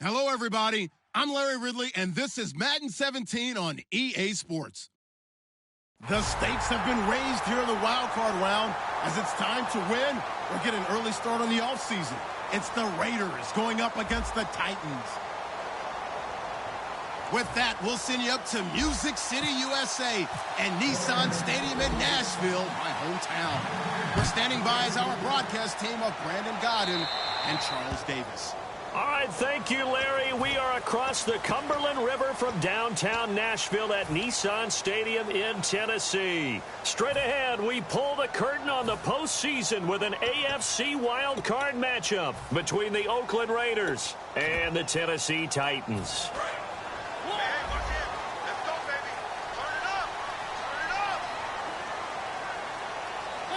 Hello, everybody. I'm Larry Ridley, and this is Madden 17 on EA Sports. The stakes have been raised here in the wild card round as it's time to win or get an early start on the offseason. It's the Raiders going up against the Titans. With that, we'll send you up to Music City, USA, and Nissan Stadium in Nashville, my hometown. We're standing by as our broadcast team of Brandon Godden and Charles Davis. All right, thank you, Larry. We are across the Cumberland River from downtown Nashville at Nissan Stadium in Tennessee. Straight ahead, we pull the curtain on the postseason with an AFC wildcard matchup between the Oakland Raiders and the Tennessee Titans.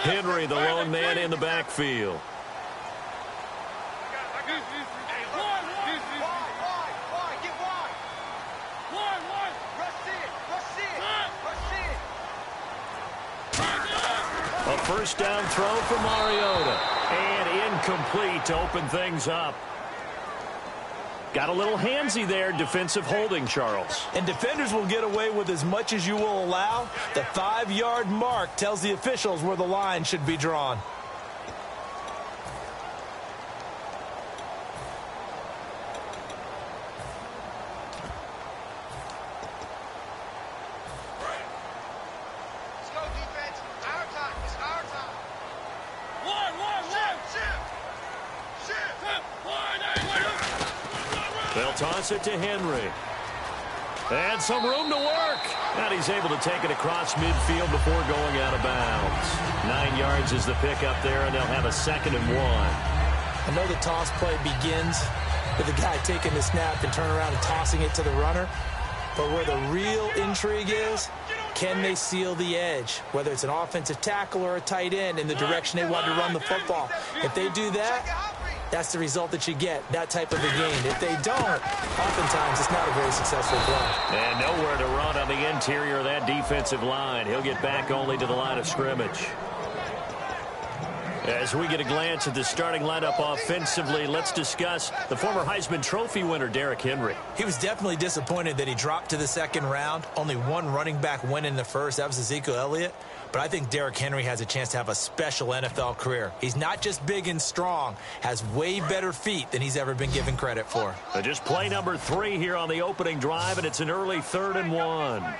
Henry, the lone man in the backfield. A first down throw for Mariota. And incomplete to open things up. Got a little handsy there, defensive holding, Charles. And defenders will get away with as much as you will allow. The 5-yard mark tells the officials where the line should be drawn. They'll toss it to Henry. And some room to work. And he's able to take it across midfield before going out of bounds. 9 yards is the pickup there, and they'll have a 2nd and 1. I know the toss play begins with the guy taking the snap and turn around and tossing it to the runner. But where the real intrigue is, can they seal the edge? Whether it's an offensive tackle or a tight end in the direction they want to run the football. If they do that, that's the result that you get, that type of a game. If they don't, oftentimes it's not a very successful play. And nowhere to run on the interior of that defensive line. He'll get back only to the line of scrimmage. As we get a glance at the starting lineup offensively, let's discuss the former Heisman Trophy winner, Derrick Henry. He was definitely disappointed that he dropped to the 2nd round. Only one running back went in the first. That was Ezekiel Elliott. But I think Derrick Henry has a chance to have a special NFL career. He's not just big and strong, has way better feet than he's ever been given credit for. Just play number 3 here on the opening drive, and it's an early 3rd and 1.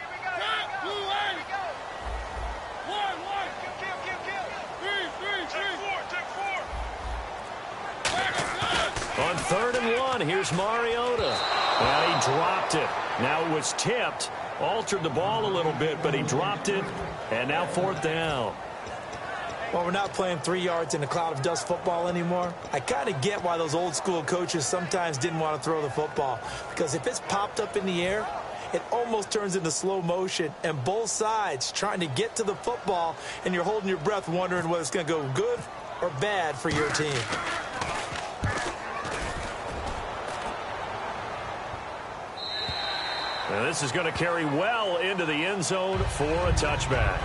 On 3rd and 1, here's Mariota. And he dropped it. Now it was tipped. Altered the ball a little bit, but he dropped it. And now 4th down. Well, we're not playing 3 yards in a cloud of dust football anymore. I kind of get why those old school coaches sometimes didn't want to throw the football. Because if it's popped up in the air, it almost turns into slow motion. And both sides trying to get to the football, and you're holding your breath wondering whether it's going to go good or bad for your team. And this is going to carry well into the end zone for a touchback.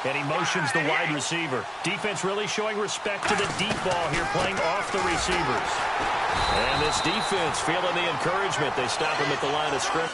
And he motions the wide receiver. Defense really showing respect to the deep ball here, playing off the receivers. And this defense feeling the encouragement. They stop him at the line of scrimmage.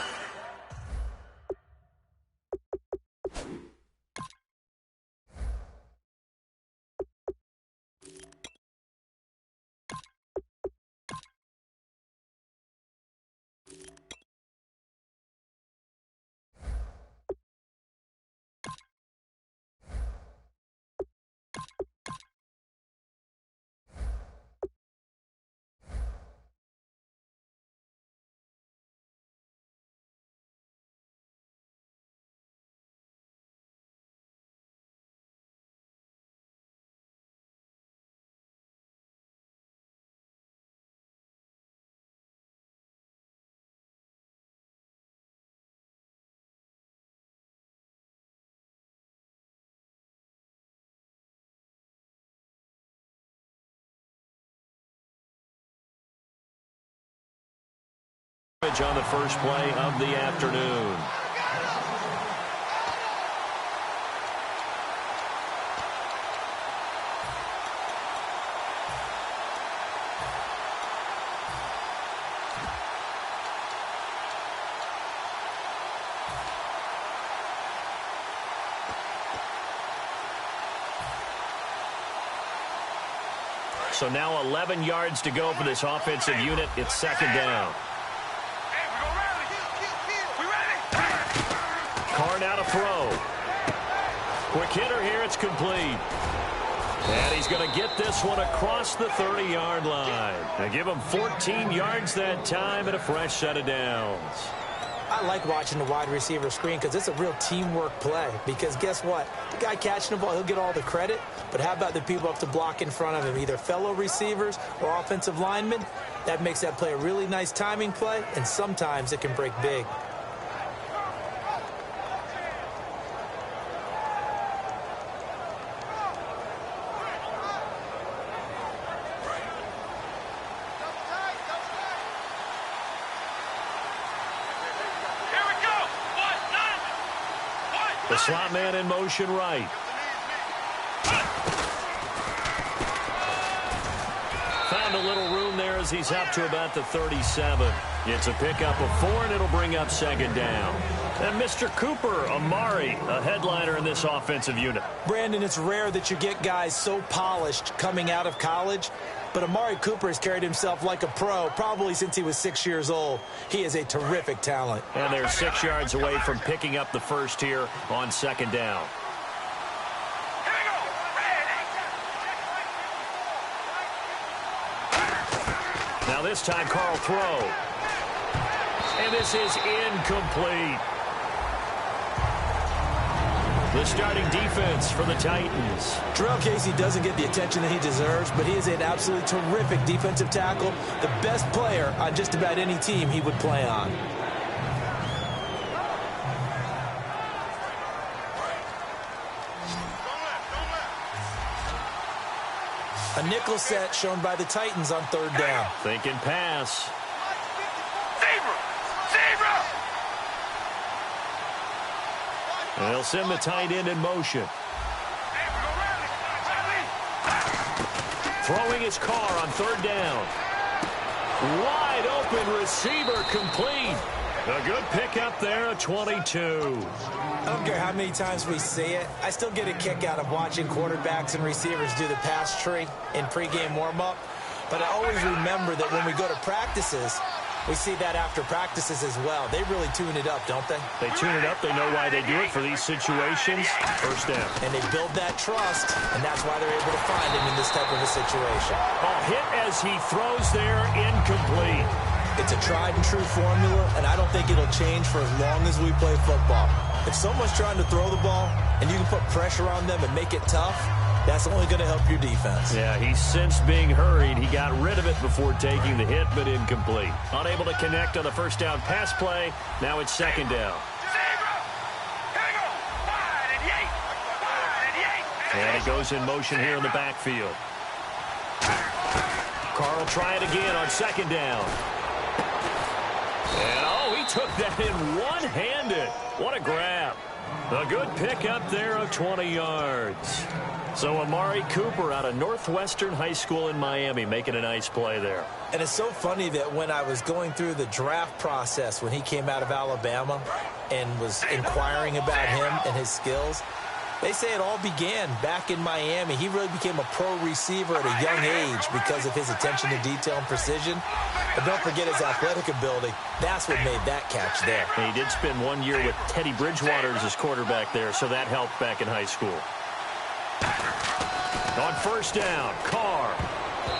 On the first play of the afternoon. So now 11 yards to go for this offensive unit. It's second down. Carr now to throw. Quick hitter here. It's complete. And he's going to get this one across the 30-yard line. They give him 14 yards that time and a fresh set of downs. I like watching the wide receiver screen because it's a real teamwork play. Because guess what? The guy catching the ball, he'll get all the credit. But how about the people up to block in front of him, either fellow receivers or offensive linemen? That makes that play a really nice timing play, and sometimes it can break big. The slot man in motion right. Found a little room there as he's up to about the 37. It's a pickup of 4, and it'll bring up second down. And Mr. Cooper, Amari, a headliner in this offensive unit. Brandon, it's rare that you get guys so polished coming out of college, but Amari Cooper has carried himself like a pro probably since he was 6 years old. He is a terrific talent. And they're 6 yards away from picking up the first here on second down. Now this time, Carl throw. And this is incomplete. The starting defense for the Titans. Terrell Casey doesn't get the attention that he deserves, but he is an absolutely terrific defensive tackle, the best player on just about any team he would play on. A nickel set shown by the Titans on third down. Thinking pass. And they'll send the tight end in motion. Throwing his Carr on third down. Wide open receiver complete. A good pickup there at 22. I don't care how many times we see it. I still get a kick out of watching quarterbacks and receivers do the pass tree in pregame warm-up. But I always remember that when we go to practices, we see that after practices as well. They really tune it up, don't they? They tune it up. They know why they do it for these situations. First down. And they build that trust, and that's why they're able to find him in this type of a situation. A hit as he throws there, incomplete. It's a tried-and-true formula, and I don't think it'll change for as long as we play football. If someone's trying to throw the ball, and you can put pressure on them and make it tough, that's only going to help your defense. Yeah, he's since being hurried. He got rid of it before taking the hit, but incomplete. Unable to connect on the first down pass play. Now it's second down. And he goes in motion here in the backfield. Carr will try it again on second down. And, oh, he took that in one-handed. What a grab. A good pickup there of 20 yards. So Amari Cooper out of Northwestern High School in Miami making a nice play there. And it's so funny that when I was going through the draft process when he came out of Alabama and was inquiring about him and his skills, they say it all began back in Miami. He really became a pro receiver at a young age because of his attention to detail and precision. But don't forget his athletic ability. That's what made that catch there. And he did spend 1 year with Teddy Bridgewater as his quarterback there, so that helped back in high school. On first down, Carr.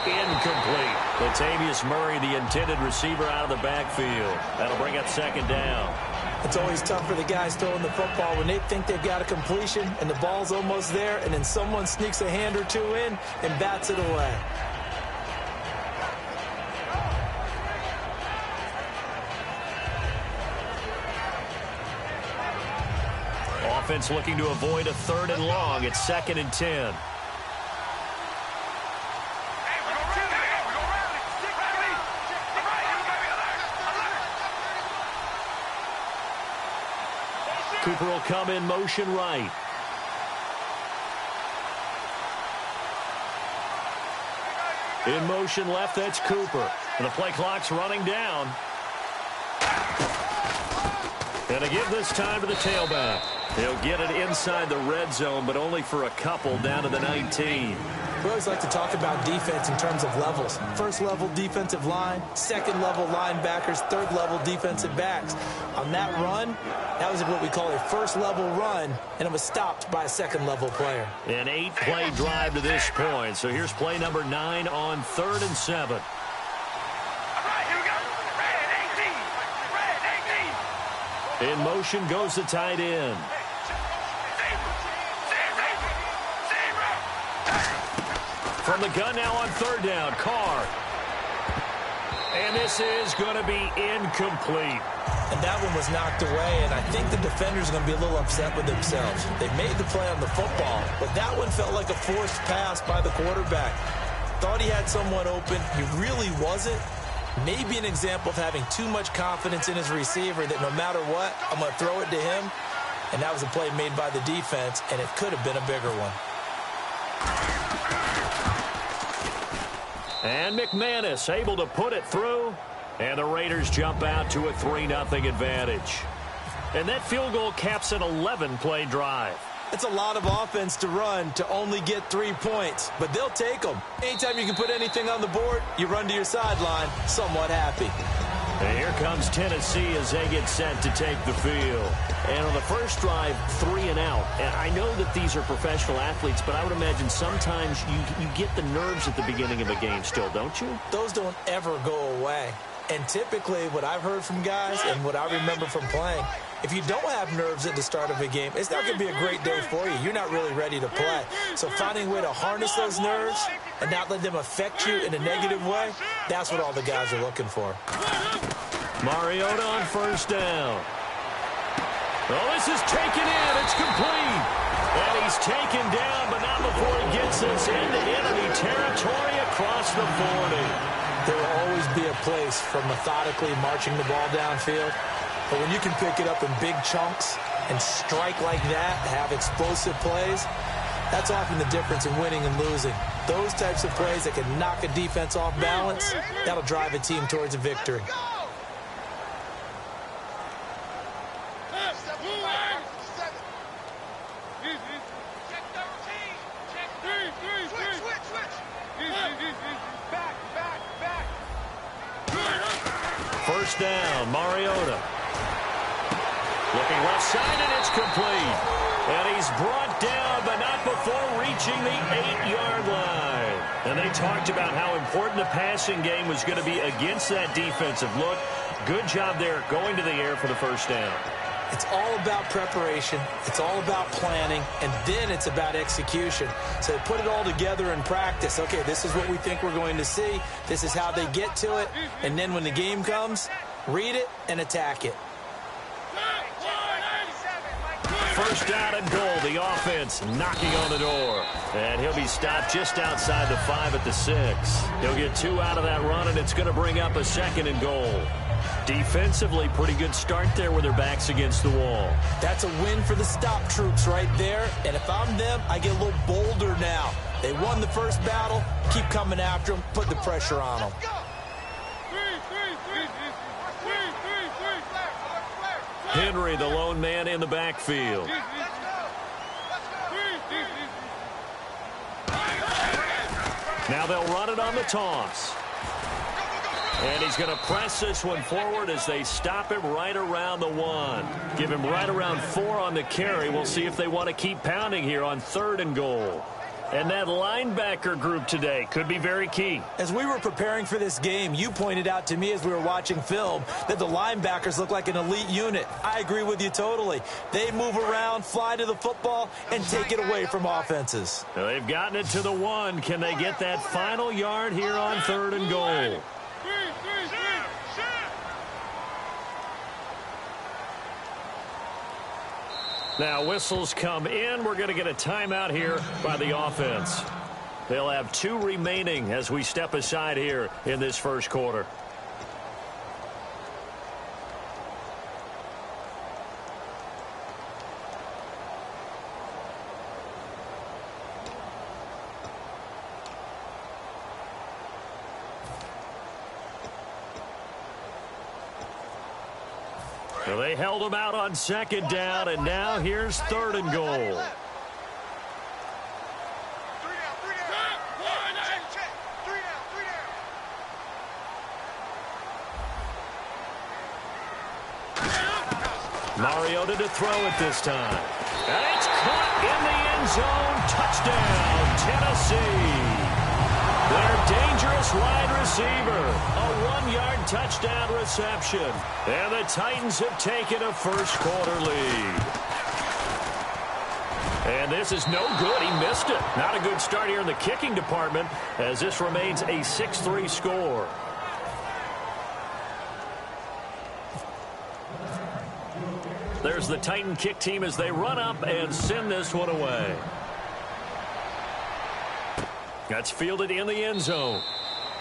Incomplete. Latavius Murray, the intended receiver, out of the backfield. That'll bring up second down. It's always tough for the guys throwing the football when they think they've got a completion and the ball's almost there, and then someone sneaks a hand or two in and bats it away. Offense looking to avoid a third and long. It's second and 10. Cooper will come in motion right. In motion left, that's Cooper. And the play clock's running down. And to give this time to the tailback. He'll get it inside the red zone, but only for a couple down to the 19. We always like to talk about defense in terms of levels. First level defensive line, second level linebackers, third level defensive backs. On that run, that was what we call a first level run, and it was stopped by a second level player. An 8-play drive to this point. So here's play number 9 on 3rd and 7. In motion goes the tight end. From the gun now on 3rd down, Carr. And this is going to be incomplete. And that one was knocked away, and I think the defenders are going to be a little upset with themselves. They made the play on the football, but that one felt like a forced pass by the quarterback. Thought he had someone open. He really wasn't. Maybe an example of having too much confidence in his receiver that no matter what, I'm going to throw it to him. And that was a play made by the defense, and it could have been a bigger one. And McManus able to put it through. And the Raiders jump out to a 3-0 advantage. And that field goal caps an 11-play drive. It's a lot of offense to run to only get 3 points, but they'll take them. Anytime you can put anything on the board, you run to your sideline, somewhat happy. And here comes Tennessee as they get set to take the field. And on the first drive, 3 and out. And I know that these are professional athletes, but I would imagine sometimes you get the nerves at the beginning of a game still, don't you? Those don't ever go away. And typically what I've heard from guys and what I remember from playing, if you don't have nerves at the start of a game, it's not going to be a great day for you. You're not really ready to play. So finding a way to harness those nerves and not let them affect you in a negative way, that's what all the guys are looking for. Mariota on 1st down. Oh, this is taken in. It's complete. And he's taken down, but not before he gets this into enemy territory across the 40. There will always be a place for methodically marching the ball downfield. But when you can pick it up in big chunks and strike like that, have explosive plays, that's often the difference in winning and losing. Those types of plays that can knock a defense off balance, that'll drive a team towards a victory. First down, Mariota. Looking left side, and it's complete. And he's brought down, but not before reaching the 8-yard line. And they talked about how important the passing game was going to be against that defensive look. Good job there going to the air for the first down. It's all about preparation. It's all about planning. And then it's about execution. So they put it all together in practice. Okay, this is what we think we're going to see. This is how they get to it. And then when the game comes, read it and attack it. First down and goal. The offense knocking on the door. And he'll be stopped just outside the 5 at the 6. He'll get 2 out of that run, and it's going to bring up a 2nd and goal. Defensively, pretty good start there with their backs against the wall. That's a win for the stop troops right there. And if I'm them, I get a little bolder now. They won the first battle. Keep coming after them. Put the pressure on them. Henry, the lone man in the backfield. Now they'll run it on the toss. And he's going to press this one forward as they stop him right around the 1. Give him right around 4 on the carry. We'll see if they want to keep pounding here on 3rd and goal. And that linebacker group today could be very key. As we were preparing for this game, you pointed out to me as we were watching film that the linebackers look like an elite unit. I agree with you totally. They move around, fly to the football, and take it away from offenses. Now they've gotten it to the 1. Can they get that final yard here on 3rd and goal? Now whistles come in. We're going to get a timeout here by the offense. They'll have 2 remaining as we step aside here in this first quarter. So they held him out on second down, and now here's third and goal. Mariota to throw it this time. And it's caught in the end zone. Touchdown, Tennessee. Their dangerous wide receiver. A 1-yard touchdown reception. And the Titans have taken a first-quarter lead. And this is no good. He missed it. Not a good start here in the kicking department as this remains a 6-3 score. There's the Titan kick team as they run up and send this one away. That's fielded in the end zone.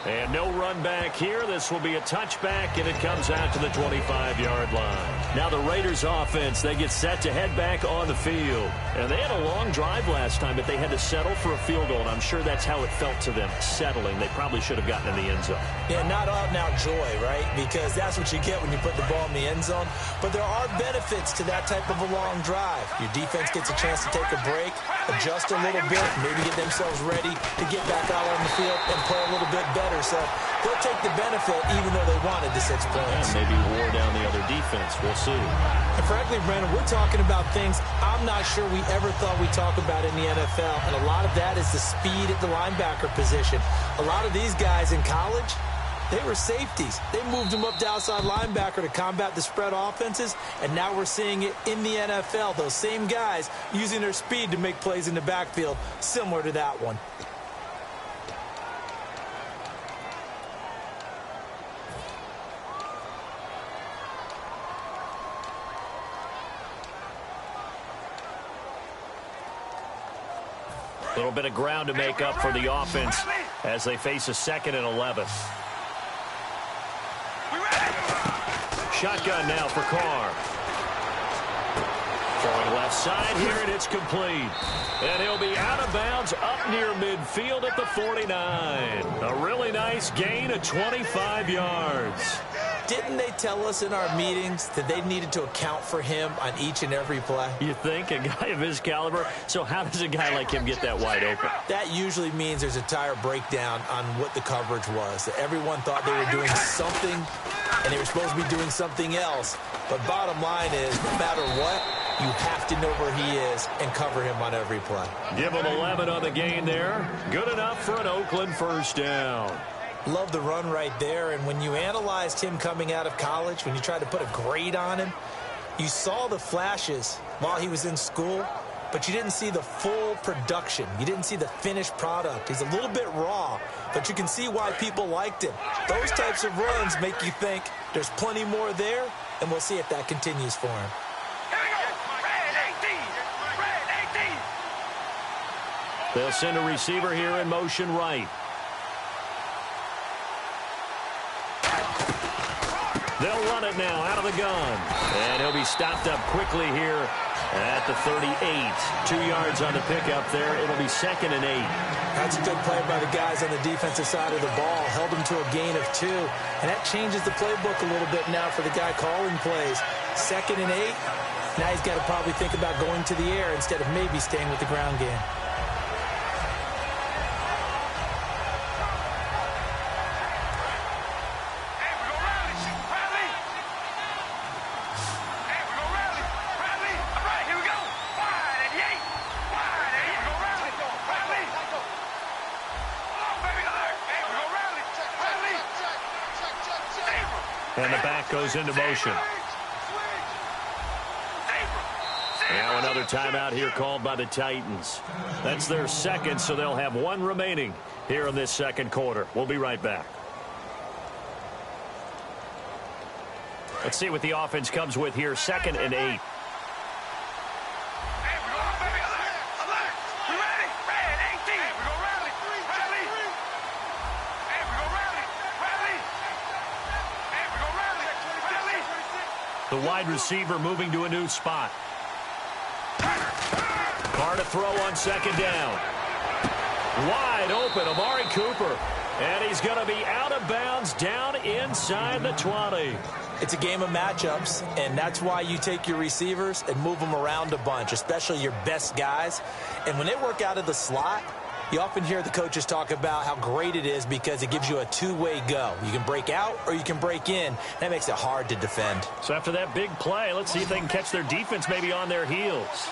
And no run back here. This will be a touchback, and it comes out to the 25-yard line. Now the Raiders offense, they get set to head back on the field. And they had a long drive last time, but they had to settle for a field goal, and I'm sure that's how it felt to them, settling. They probably should have gotten in the end zone. Yeah, not out-and-out joy, right? Because that's what you get when you put the ball in the end zone. But there are benefits to that type of a long drive. Your defense gets a chance to take a break, adjust a little bit, maybe get themselves ready to get back out on the field and play a little bit better. So they'll take the benefit even though they wanted the 6 points. Yeah, maybe wore down the other defense. We'll see. And frankly, Brandon, we're talking about things I'm not sure we ever thought we'd talk about in the NFL. And a lot of that is the speed at the linebacker position. A lot of these guys in college, they were safeties. They moved them up to outside linebacker to combat the spread offenses, and now we're seeing it in the NFL. Those same guys using their speed to make plays in the backfield, similar to that one. A little bit of ground to make up for the offense as they face a 2nd and 11. Shotgun now for Carr. Throwing left side here, and it's complete. And he'll be out of bounds up near midfield at the 49. A really nice gain of 25 yards. Didn't they tell us in our meetings that they needed to account for him on each and every play? You think? A guy of his caliber? So how does a guy like him get that wide open? That usually means there's a tire breakdown on what the coverage was. That everyone thought they were doing something, and they were supposed to be doing something else. But bottom line is, no matter what, you have to know where he is and cover him on every play. Give him 11 on the gain there. Good enough for an Oakland first down. Love the run right there, and when you analyzed him coming out of college, when you tried to put a grade on him, you saw the flashes while he was in school, but you didn't see the full production. You didn't see the finished product. He's a little bit raw, but you can see why people liked him. Those types of runs make you think there's plenty more there, and we'll see if that continues for him. They'll send a receiver here in motion right. They'll run it now out of the gun. And he'll be stopped up quickly here at the 38. 2 yards on the pickup there. It'll be 2nd and 8. That's a good play by the guys on the defensive side of the ball. Held him to a gain of 2. And that changes the playbook a little bit now for the guy calling plays. 2nd and 8. Now he's got to probably think about going to the air instead of maybe staying with the ground game. And the back goes into motion. Now another timeout here called by the Titans. That's their 2nd, so they'll have 1 remaining here in this 2nd quarter. We'll be right back. Let's see what the offense comes with here. 2nd and 8. The wide receiver moving to a new spot. Carr to throw on 2nd down. Wide open, Amari Cooper. And he's going to be out of bounds down inside the 20. It's a game of matchups, and that's why you take your receivers and move them around a bunch, especially your best guys. And when they work out of the slot, you often hear the coaches talk about how great it is because it gives you a two-way go. You can break out or you can break in. That makes it hard to defend. So after that big play, let's see if they can catch their defense maybe on their heels.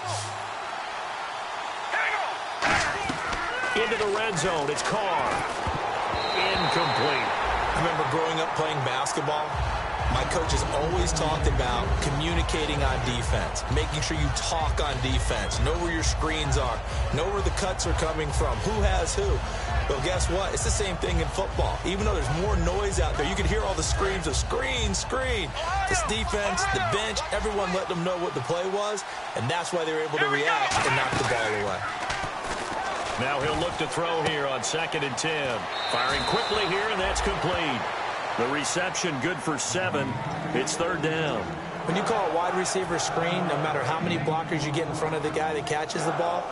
Into the red zone. It's Carr. Incomplete. I remember growing up playing basketball. My coaches always talked about communicating on defense, making sure you talk on defense, know where your screens are, know where the cuts are coming from, who has who. Well, guess what? It's the same thing in football. Even though there's more noise out there, you can hear all the screams of screen, screen. This defense, the bench, everyone let them know what the play was, and that's why they were able to react and knock the ball away. Now he'll look to throw here on 2nd and 10. Firing quickly here, and that's complete. The reception good for 7. It's 3rd down. When you call a wide receiver screen, no matter how many blockers you get in front of the guy that catches the ball,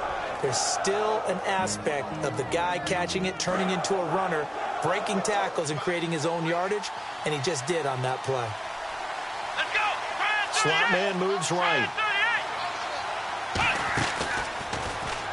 there's still an aspect of the guy catching it, turning into a runner, breaking tackles and creating his own yardage, and he just did on that play. Let's go. Slot man moves right.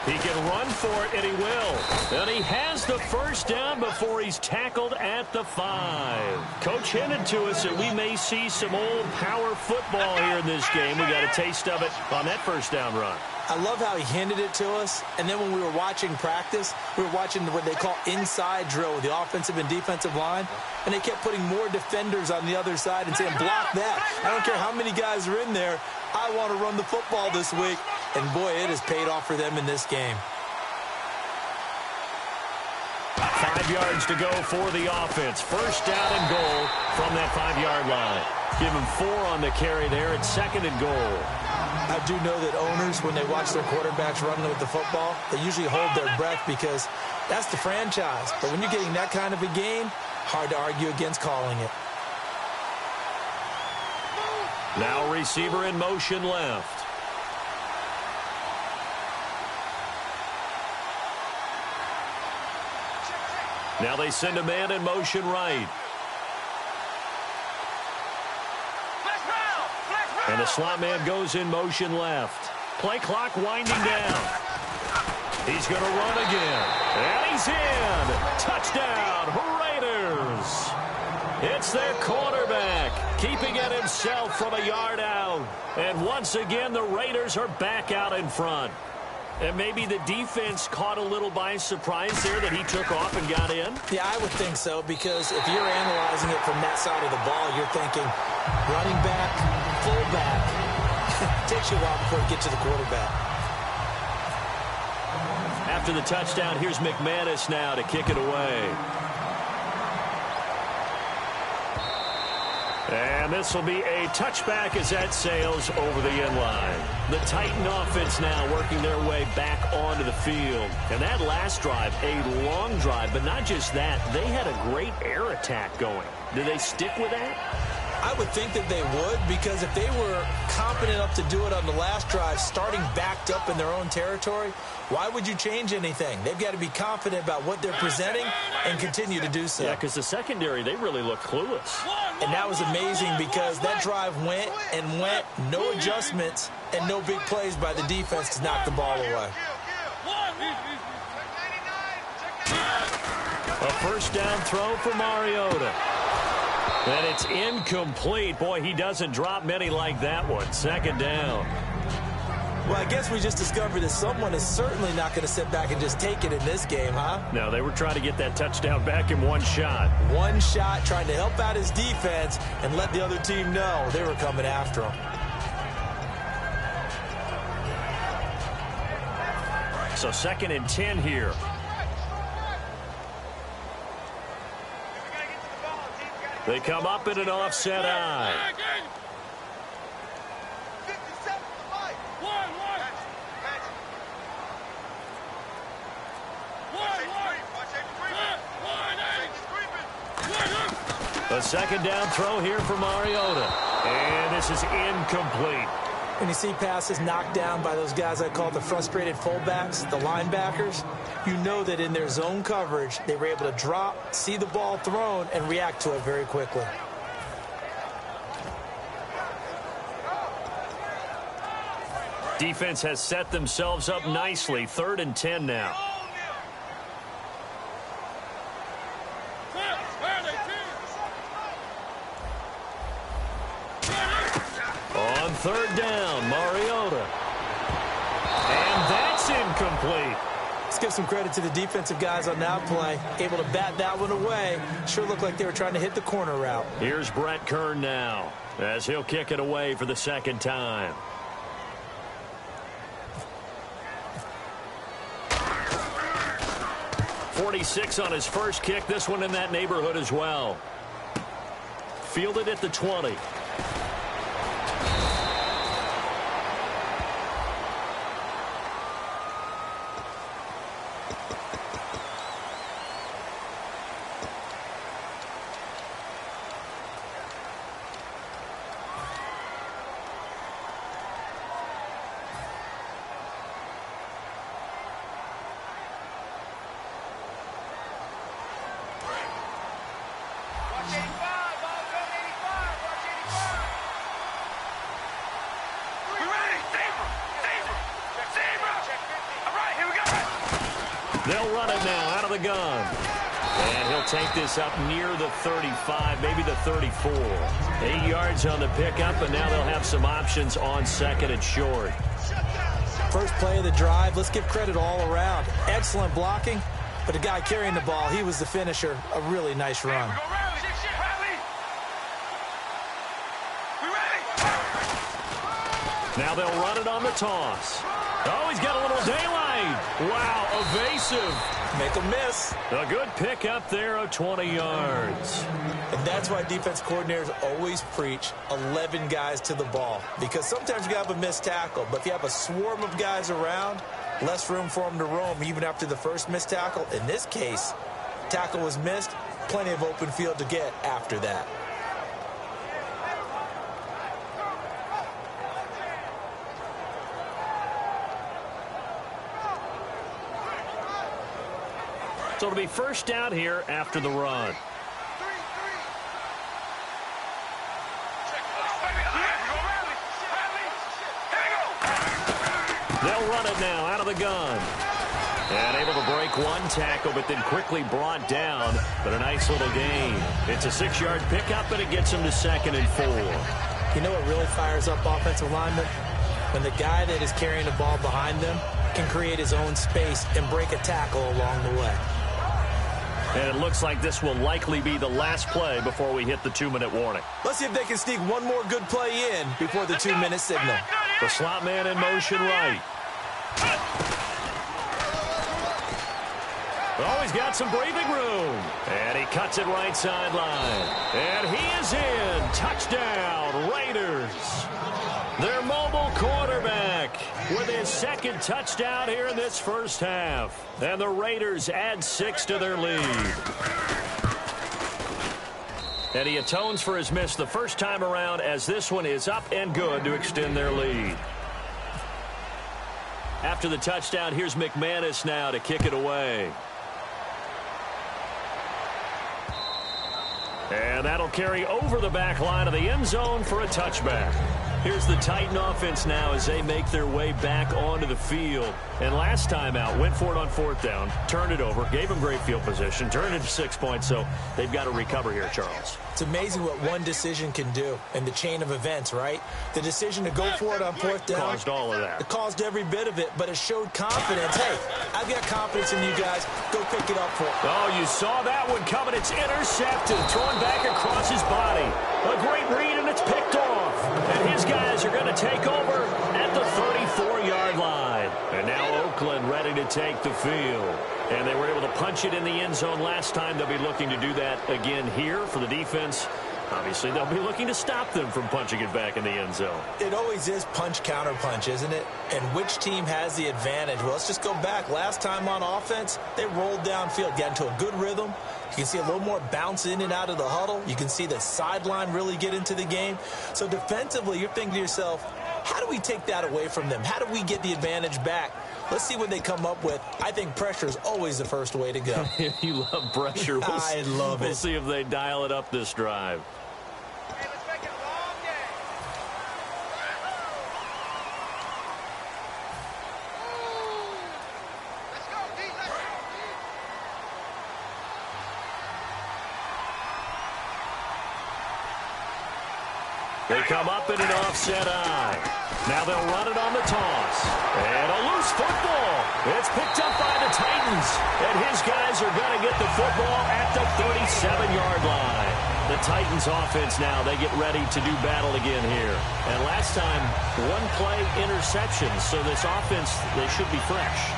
He can run for it, and he will. And he has the first down before he's tackled at the 5. Coach hinted to us that we may see some old power football here in this game. We got a taste of it on that first down run. I love how he hinted it to us, and then when we were watching practice, we were watching what they call inside drill with the offensive and defensive line, and they kept putting more defenders on the other side and saying, block that. I don't care how many guys are in there. I want to run the football this week. And, boy, it has paid off for them in this game. 5 yards to go for the offense. First down and goal from that 5-yard line. Give him 4 on the carry there. It's 2nd and goal. I do know that owners, when they watch their quarterbacks running with the football, they usually hold their breath because that's the franchise. But when you're getting that kind of a game, hard to argue against calling it. Now receiver in motion left. Now they send a man in motion right. And the slot man goes in motion left. Play clock winding down. He's going to run again. And he's in. Touchdown, Raiders. It's their quarterback, keeping it himself from a yard out. And once again, the Raiders are back out in front. And maybe the defense caught a little by surprise there that he took off and got in? Yeah, I would think so, because if you're analyzing it from that side of the ball, you're thinking running back, fullback. It takes you a while before you get to the quarterback. After the touchdown, here's McManus now to kick it away. And this will be a touchback as that sails over the end line. The Titan offense now working their way back onto the field. And that last drive, a long drive, but not just that, they had a great air attack going. Did they stick with that? I would think that they would, because if they were confident enough to do it on the last drive, starting backed up in their own territory, why would you change anything? They've got to be confident about what they're presenting and continue to do so. Yeah, because the secondary, they really look clueless. And that was amazing because that drive went and went, no adjustments and no big plays by the defense to knock the ball away. A first down throw for Mariota. And it's incomplete. Boy, he doesn't drop many like that one. 2nd down. Well, I guess we just discovered that someone is certainly not going to sit back and just take it in this game, huh? No, they were trying to get that touchdown back in one shot. One shot, trying to help out his defense and let the other team know they were coming after him. So 2nd and 10 here. They come up in an offset eye. A 2nd down throw here for Mariota. And this is incomplete. When you see passes knocked down by those guys I call the frustrated fullbacks, the linebackers, you know that in their zone coverage, they were able to drop, see the ball thrown, and react to it very quickly. Defense has set themselves up nicely. 3rd and 10 now. On 3rd down, Mariota. And that's incomplete. Let's give some credit to the defensive guys on that play. Able to bat that one away. Sure looked like they were trying to hit the corner route. Here's Brett Kern now, as he'll kick it away for the 2nd time. .46 on his first kick. This one in that neighborhood as well. Fielded at the 20. They'll run it now out of the gun. And he'll take this up near the 35, maybe the 34. 8 yards on the pickup, and now they'll have some options on 2nd and short. First play of the drive, let's give credit all around. Excellent blocking, but the guy carrying the ball, he was the finisher. A really nice run. Now they'll run it on the toss. Oh, he's got a little daylight. Wow, evasive. Make a miss. A good pickup there of 20 yards. And that's why defense coordinators always preach 11 guys to the ball. Because sometimes you have a missed tackle, but if you have a swarm of guys around, less room for them to roam even after the first missed tackle. In this case, tackle was missed, plenty of open field to get after that. So it'll be first down here after the run. They'll run it now out of the gun. And able to break one tackle, but then quickly brought down. But a nice little gain. It's a 6-yard pickup, and it gets them to 2nd and 4. You know what really fires up offensive linemen? When the guy that is carrying the ball behind them can create his own space and break a tackle along the way. And it looks like this will likely be the last play before we hit the 2-minute warning. Let's see if they can sneak one more good play in before the 2-minute signal. The slot man in motion right. Oh, he's got some breathing room. And he cuts it right sideline. And he is in. Touchdown, Raiders. Their mobile quarterback with his 2nd touchdown here in this first half. And the Raiders add 6 to their lead. And he atones for his miss the first time around, as this one is up and good to extend their lead. After the touchdown, here's McManus now to kick it away. And that'll carry over the back line of the end zone for a touchback. Here's the Titan offense now as they make their way back onto the field. And last time out, went for it on 4th down, turned it over, gave them great field position, turned it to 6 points, so they've got to recover here, Charles. It's amazing what one decision can do in the chain of events, right? The decision to go for it on 4th down. Caused all of that. It caused every bit of it, but it showed confidence. Hey, I've got confidence in you guys. Go pick it up for it. Oh, you saw that one coming. It's intercepted, thrown back across his body. A great read, and it's picked off. And his guys are going to take over at the 34-yard line. And now Oakland ready to take the field. And they were able to punch it in the end zone last time. They'll be looking to do that again here for the defense. Obviously, they'll be looking to stop them from punching it back in the end zone. It always is punch-counter-punch, isn't it? And which team has the advantage? Well, let's just go back. Last time on offense, they rolled downfield, got into a good rhythm. You can see a little more bounce in and out of the huddle. You can see the sideline really get into the game. So defensively, you're thinking to yourself, how do we take that away from them? How do we get the advantage back? Let's see what they come up with. I think pressure is always the first way to go. You love pressure. I love it. We'll see if they dial it up this drive. Hey, let's make it a long game. Let's go, D. Let's go, D. They come up in an offset eye. Now they'll run it on the toss. And a loose football. It's picked up by the Titans. And his guys are going to get the football at the 37-yard line. The Titans offense now, they get ready to do battle again here. And last time, one play interception. So this offense, they should be fresh.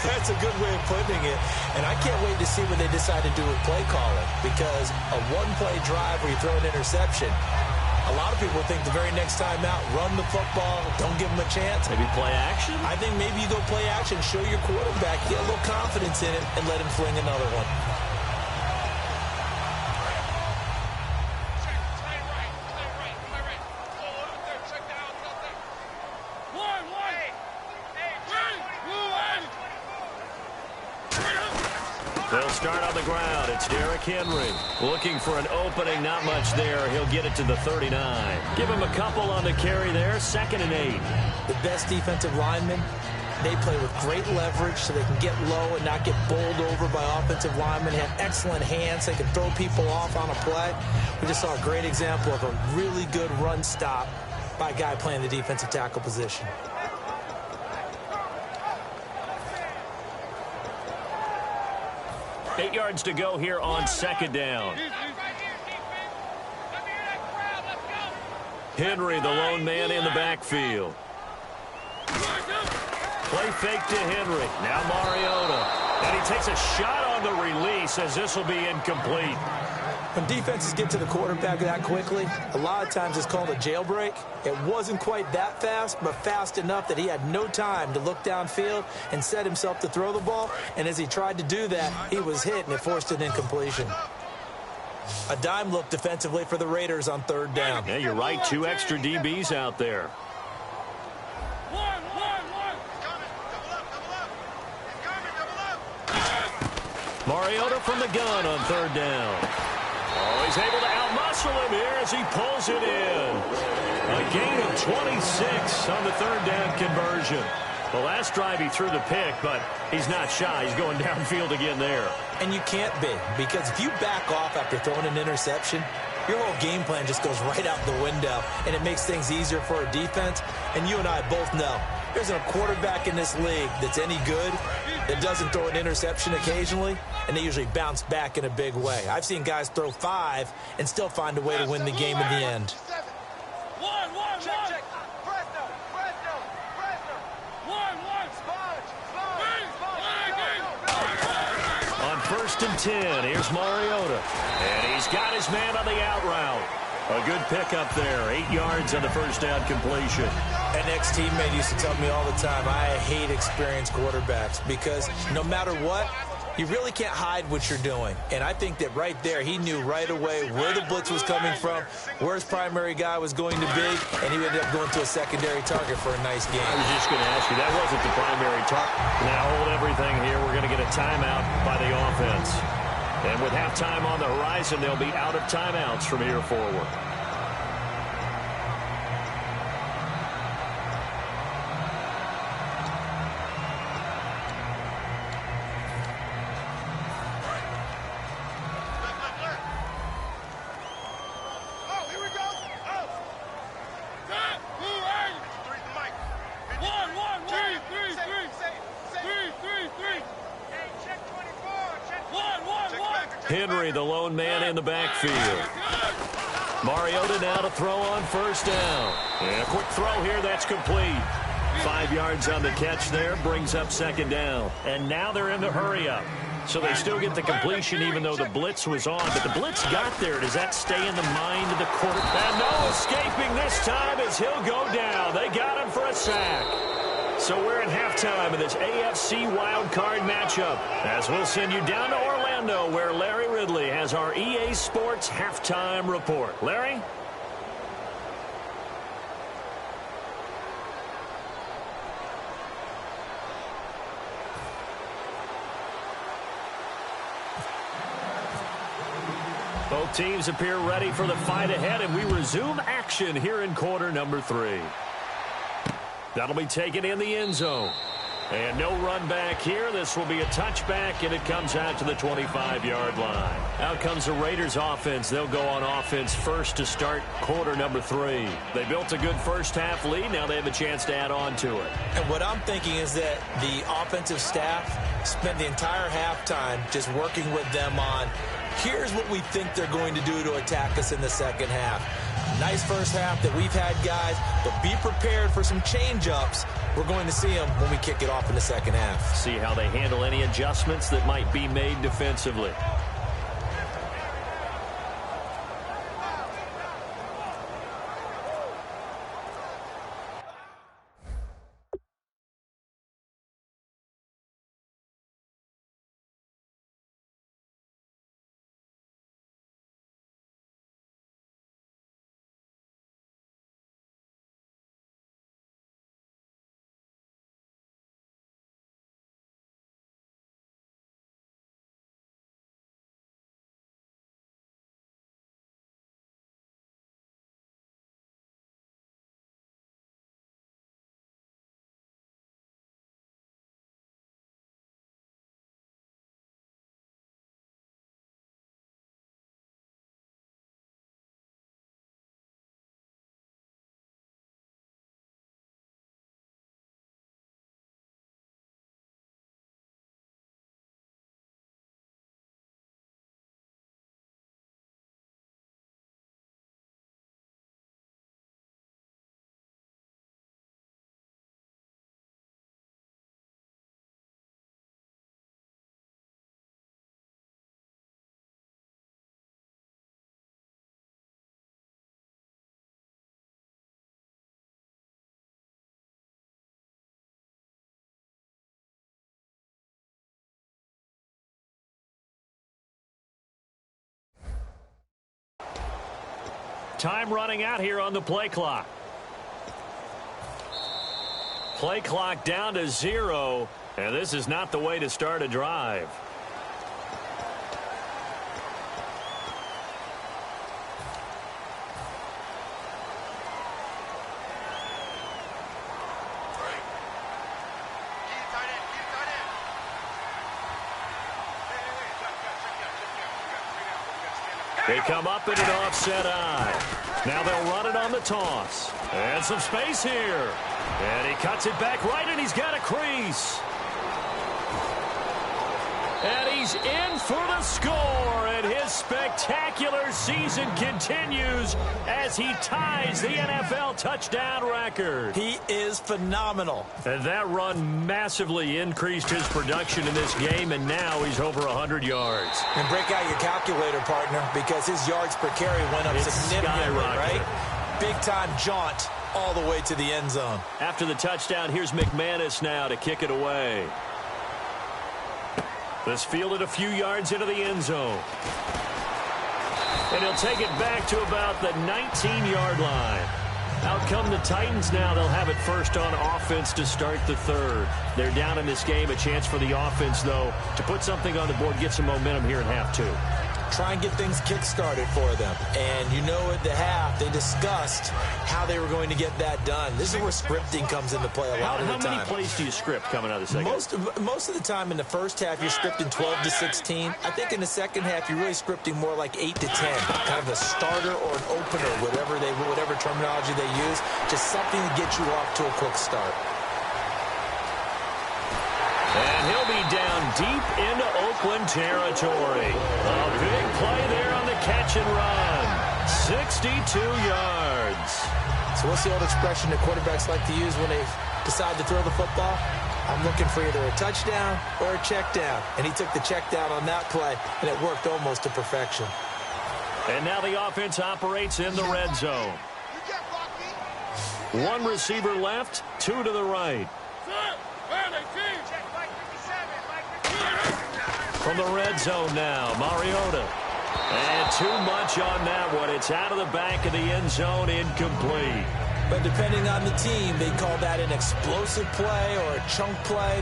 That's a good way of putting it. And I can't wait to see what they decide to do with play calling. Because a one-play drive where you throw an interception, a lot of people think the very next time out, run the football, don't give them a chance. Maybe play action? I think maybe you go play action, show your quarterback, get a little confidence in it, and let him fling another one. They'll start on the ground. It's Derrick Henry. Looking for an opening. Not much there. He'll get it to the 39. Give him a couple on the carry there. 2nd and 8. The best defensive linemen, they play with great leverage so they can get low and not get bowled over by offensive linemen. They have excellent hands. They can throw people off on a play. We just saw a great example of a really good run stop by a guy playing the defensive tackle position. Eight yards to go here on 2nd down. Henry, the lone man in the backfield. Play fake to Henry. Now Mariota. And he takes a shot on the release as this will be incomplete. When defenses get to the quarterback that quickly, a lot of times it's called a jailbreak. It wasn't quite that fast, but fast enough that he had no time to look downfield and set himself to throw the ball. And as he tried to do that, he was hit, and it forced an incompletion. A dime look defensively for the Raiders on 3rd down. Yeah, you're right. 2 extra DBs out there. Mariota from the gun on 3rd down. Oh, he's able to outmuscle him here as he pulls it in. A gain of 26 on the 3rd down conversion. The last drive he threw the pick, but he's not shy. He's going downfield again there. And you can't be, because if you back off after throwing an interception, your whole game plan just goes right out the window, and it makes things easier for a defense. And you and I both know there's a quarterback in this league that's any good that doesn't throw an interception occasionally, and they usually bounce back in a big way. I've seen guys throw 5 and still find a way to win the game in the end. On 1st and 10, here's Mariota. And he's got his man on the out route. A good pickup there. 8 yards on the 1st down completion. An ex-teammate used to tell me all the time, I hate experienced quarterbacks because no matter what, you really can't hide what you're doing. And I think that right there, he knew right away where the blitz was coming from, where his primary guy was going to be, and he ended up going to a secondary target for a nice game. I was just going to ask you, that wasn't the primary target. Now hold everything here. We're going to get a timeout by the offense. And with halftime on the horizon, they'll be out of timeouts from here forward. Henry, the lone man in the backfield. Mariota now to throw on 1st down. And a quick throw here, that's complete. 5 yards on the catch there, brings up 2nd down. And now they're in the hurry-up. So they still get the completion even though the blitz was on. But the blitz got there. Does that stay in the mind of the quarterback? And no escaping this time as he'll go down. They got him for a sack. So we're in halftime of this AFC wildcard matchup as we'll send you down to Orlando where Larry Ridley has our EA Sports halftime report. Larry? Both teams appear ready for the fight ahead, and we resume action here in quarter number 3. That'll be taken in the end zone. And no run back here. This will be a touchback, and it comes out to the 25-yard line. Out comes the Raiders offense. They'll go on offense first to start quarter number 3. They built a good first-half lead. Now they have a chance to add on to it. And what I'm thinking is that the offensive staff spent the entire halftime just working with them on, here's what we think they're going to do to attack us in the second half. Nice first half that we've had, guys, but be prepared for some change-ups. We're going to see them when we kick it off in the second half. See how they handle any adjustments that might be made defensively. Time running out here on the play clock. Play clock down to 0, and this is not the way to start a drive. They come up in an offset eye. Now they'll run it on the toss. And some space here. And he cuts it back right, and he's got a crease. And he's in for the score, and his spectacular season continues as he ties the NFL touchdown record. He is phenomenal. And that run massively increased his production in this game, and now he's over 100 yards. And break out your calculator, partner, because his yards per carry went up significantly, right? Big-time jaunt all the way to the end zone. After the touchdown, here's McManus now to kick it away. This fielded a few yards into the end zone. And he'll take it back to about the 19-yard line. Out come the Titans now. They'll have it first on offense to start the third. They're down in this game. A chance for the offense, though, to put something on the board, get some momentum here in half 2. Try and get things kick-started for them. And you know at the half, they discussed how they were going to get that done. This is where scripting comes into play a lot of the time. How many plays do you script coming out of the second half? Most of the time in the first half, you're scripting 12 to 16. I think in the second half, you're really scripting more like 8 to 10. Kind of a starter or an opener, whatever terminology they use. Just something to get you off to a quick start. And he'll be down deep into Oakland territory. A big play there on the catch and run. 62 yards. So what's the old expression that quarterbacks like to use when they decide to throw the football? I'm looking for either a touchdown or a check down. And he took the check down on that play, and it worked almost to perfection. And now the offense operates in the red zone. One receiver left, 2 to the right. From the red zone now, Mariota. And too much on that one. It's out of the back of the end zone, incomplete. But depending on the team, they call that an explosive play or a chunk play.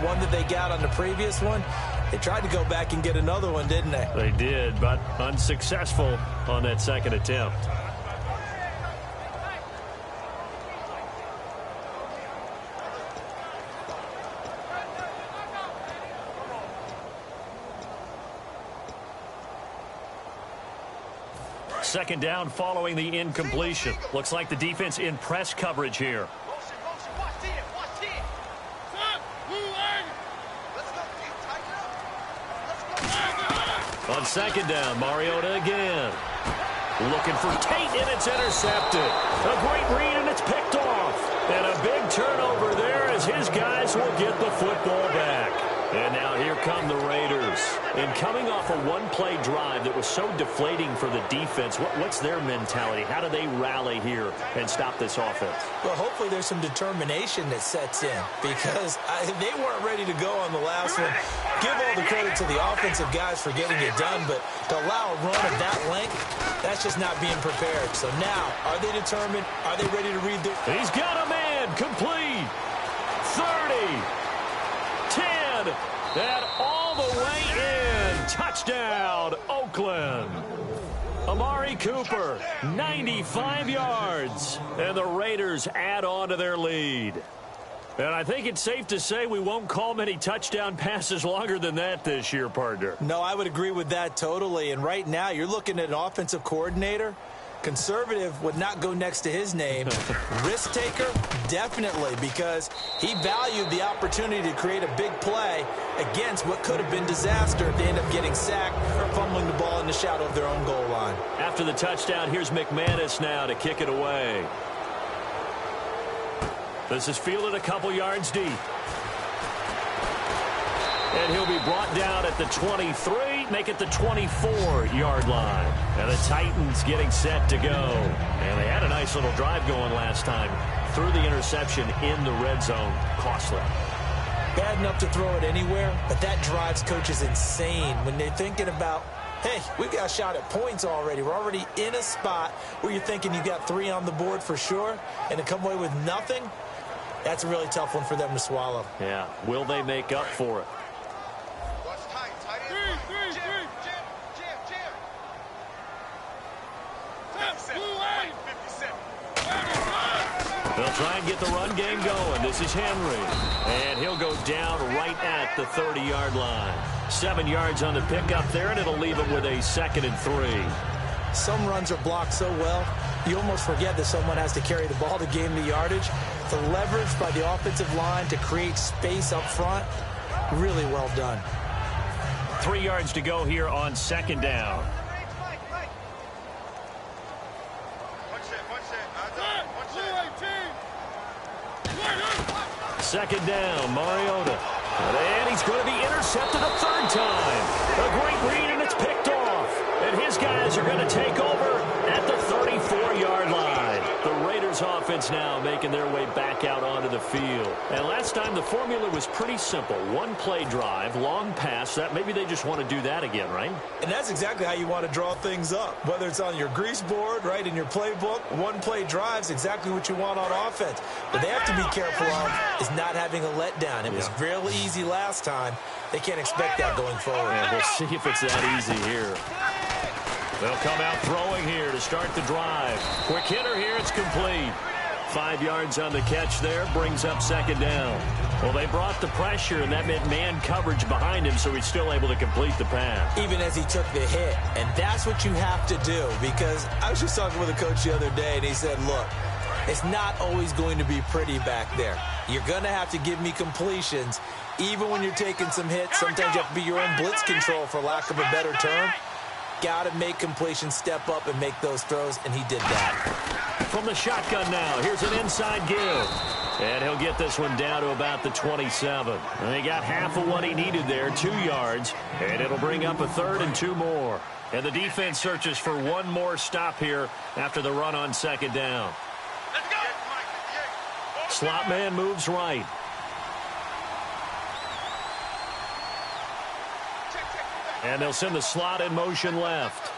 One that they got on the previous one, they tried to go back and get another one, didn't they? They did, but unsuccessful on that second attempt. Second down following the incompletion. Looks like the defense in press coverage here. Motion, watch it, watch it. Let's go, team, tighten up. Let's go. On second down, Mariota again. Looking for Tate, and it's intercepted. A great read, and it's picked off. And a big turnover there as his guys will get the football back. And now here come the Raiders. And coming off a one-play drive that was so deflating for the defense, what's their mentality? How do they rally here and stop this offense? Well, hopefully there's some determination that sets in because they weren't ready to go on the last one. Give all the credit to the offensive guys for getting it done, but to allow a run of that length, that's just not being prepared. So now, are they determined? Are they ready to read their... He's got a man complete. 30. 10, and all the way in. Touchdown, Oakland. Amari Cooper, 95 yards, and the Raiders add on to their lead. And I think it's safe to say we won't call many touchdown passes longer than that this year, partner. No, I would agree with that totally. And right now, you're looking at an offensive coordinator. Conservative would not go next to his name. Risk taker, definitely, because he valued the opportunity to create a big play against what could have been disaster. They end up getting sacked or fumbling the ball in the shadow of their own goal line. After the touchdown, here's McManus now to kick it away. This is fielded a couple yards deep. And he'll be brought down at the 23, make it the 24-yard line. And the Titans getting set to go. And they had a nice little drive going last time. Threw the interception in the red zone. Costly. Bad enough to throw it anywhere, but that drives coaches insane when they're thinking about, hey, we've got a shot at points already. We're already in a spot where you're thinking you got 3 on the board for sure, and to come away with nothing, that's a really tough one for them to swallow. Yeah. Will they make up for it? They'll try and get the run game going. This is Henry. And he'll go down right at the 30-yard line. 7 yards on the pickup there, and it'll leave him with a 2nd and 3. Some runs are blocked so well, you almost forget that someone has to carry the ball to gain the yardage. The leverage by the offensive line to create space up front, really well done. 3 yards to go here on 2nd down. Second down, Mariota. And he's going to be intercepted a 3rd time. A great read, and it's picked off. And his guys are going to take over at the 34-yard line. The Raiders offense now making their way back out onto the field. And last time the formula was pretty simple. 1-play drive, long pass. That maybe they just want to do that again, right? And that's exactly how you want to draw things up. Whether it's on your grease board, right, in your playbook, 1-play drive's exactly what you want on offense. But they have to be careful of is not having a letdown. It was real easy last time. They can't expect that going forward. And we'll see if it's that easy here. They'll come out throwing here to start the drive. Quick hitter here, it's complete. 5 yards on the catch there, brings up 2nd down. Well, they brought the pressure, and that meant man coverage behind him, so he's still able to complete the pass. Even as he took the hit, and that's what you have to do, because I was just talking with a coach the other day, and he said, look, it's not always going to be pretty back there. You're going to have to give me completions, even when you're taking some hits. Sometimes you have to be your own blitz control, for lack of a better term. Got to make completions, step up, and make those throws, and he did that. From the shotgun now, here's an inside give. And he'll get this one down to about the 27. And he got half of what he needed there, 2 yards, and it'll bring up a 3rd and 2 more. And the defense searches for one more stop here after the run on 2nd down. Slot man moves right. And they'll send the slot in motion left.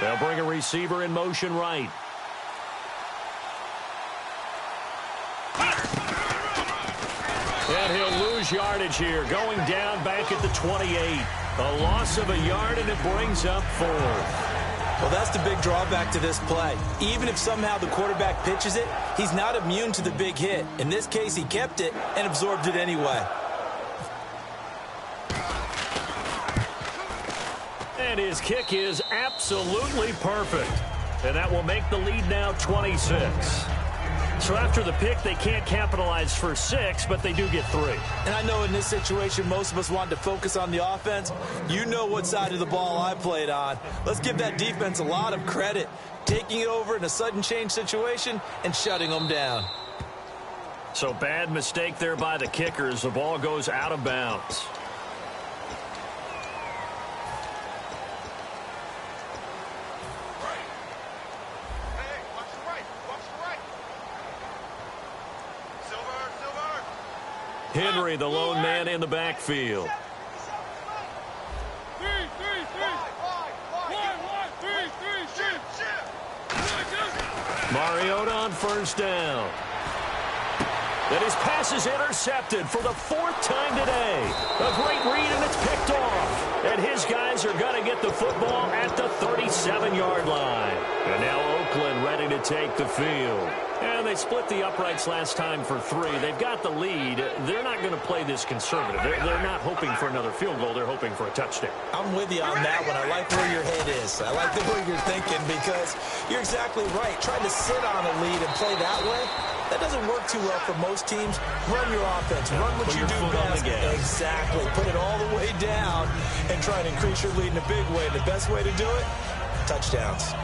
They'll bring a receiver in motion right. And he'll lose yardage here, going down back at the 28. A loss of a yard, and it brings up 4. Well, that's the big drawback to this play. Even if somehow the quarterback pitches it, he's not immune to the big hit. In this case, he kept it and absorbed it anyway. And his kick is absolutely perfect. And that will make the lead now 26. So after the pick, they can't capitalize for 6, but they do get 3. And I know in this situation, most of us wanted to focus on the offense. You know what side of the ball I played on. Let's give that defense a lot of credit, taking it over in a sudden change situation and shutting them down. So bad mistake there by the kickers. The ball goes out of bounds. Henry, the lone man in the backfield. Mariota on first down. And his pass is intercepted for the 4th time today. A great read, and it's picked off. And his guys are going to get the football at the 37-yard line. And now Oakland ready to take the field. And they split the uprights last time for 3. They've got the lead. They're not going to play this conservative. They're not hoping for another field goal. They're hoping for a touchdown. I'm with you on that one. I like where your head is. I like the way you're thinking because you're exactly right. Trying to sit on a lead and play that way, that doesn't work too well for most teams. Run your offense. Run what you do best. Exactly. Put it all the way down and try and increase your lead in a big way. The best way to do it, touchdowns.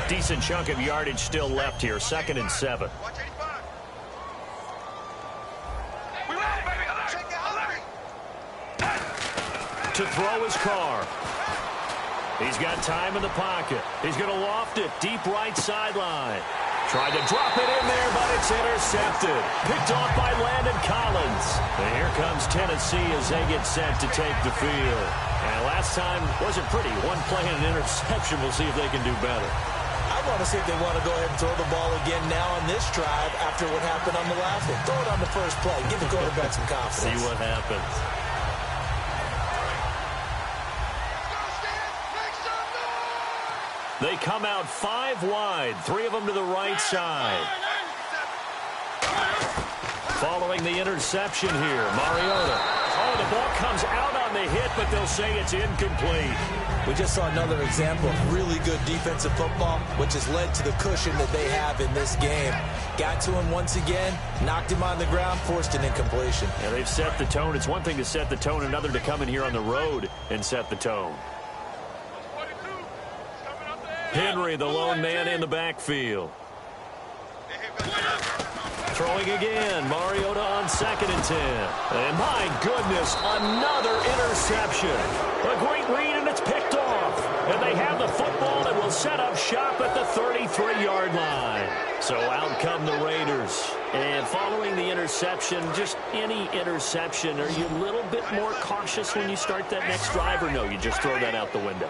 Decent chunk of yardage still left here. 2nd and 7. To throw his car. He's got time in the pocket. He's going to loft it deep right sideline. Tried to drop it in there, but it's intercepted. Picked off by Landon Collins. And here comes Tennessee as they get set to take the field. And last time wasn't pretty. One play and an interception. We'll see if they can do better. I want to see if they want to go ahead and throw the ball again now on this drive after what happened on the last one. Throw it on the first play. Give the quarterback some confidence. See what happens. They come out 5 wide, 3 of them to the right side. Following the interception here, Mariota. Oh, the ball comes out on the hit, but they'll say it's incomplete. We just saw another example of really good defensive football, which has led to the cushion that they have in this game. Got to him once again, knocked him on the ground, forced an incompletion. Yeah, they've set the tone. It's one thing to set the tone, another to come in here on the road and set the tone. Henry, the lone man in the backfield. Throwing again. Mariota on 2nd and 10. And my goodness, another interception. A great read, and it's picked off. And they have the football and will set up shop at the 33-yard line. So out come the Raiders. And following the interception, just any interception, are you a little bit more cautious when you start that next drive, or no, you just throw that out the window?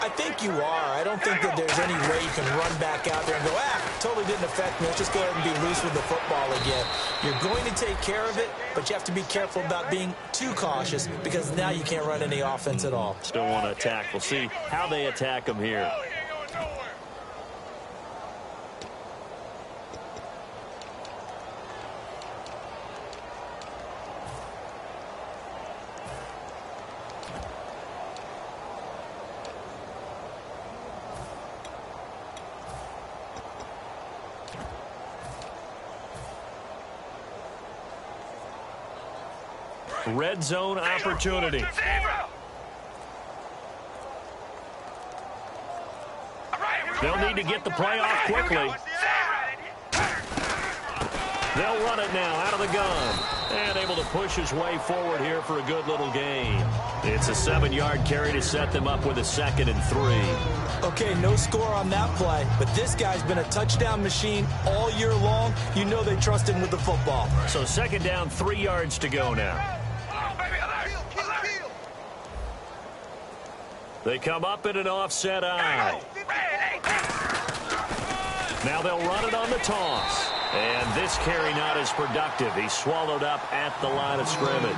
I think you are. I don't think that there's any way you can run back out there and go, totally didn't affect me. Let's just go ahead and be loose with the football again. You're going to take care of it, but you have to be careful about being too cautious because now you can't run any offense at all. Still want to attack. We'll see how they attack them here. Red zone opportunity. They'll need to get the play off quickly. They'll run it now out of the gun. And able to push his way forward here for a good little gain. It's a 7-yard carry to set them up with a 2nd and 3. Okay, no score on that play, but this guy's been a touchdown machine all year long. You know they trust him with the football. So 2nd down, 3 yards to go now. They come up in an offset eye. Now they'll run it on the toss. And this carry not as productive. He's swallowed up at the line of scrimmage.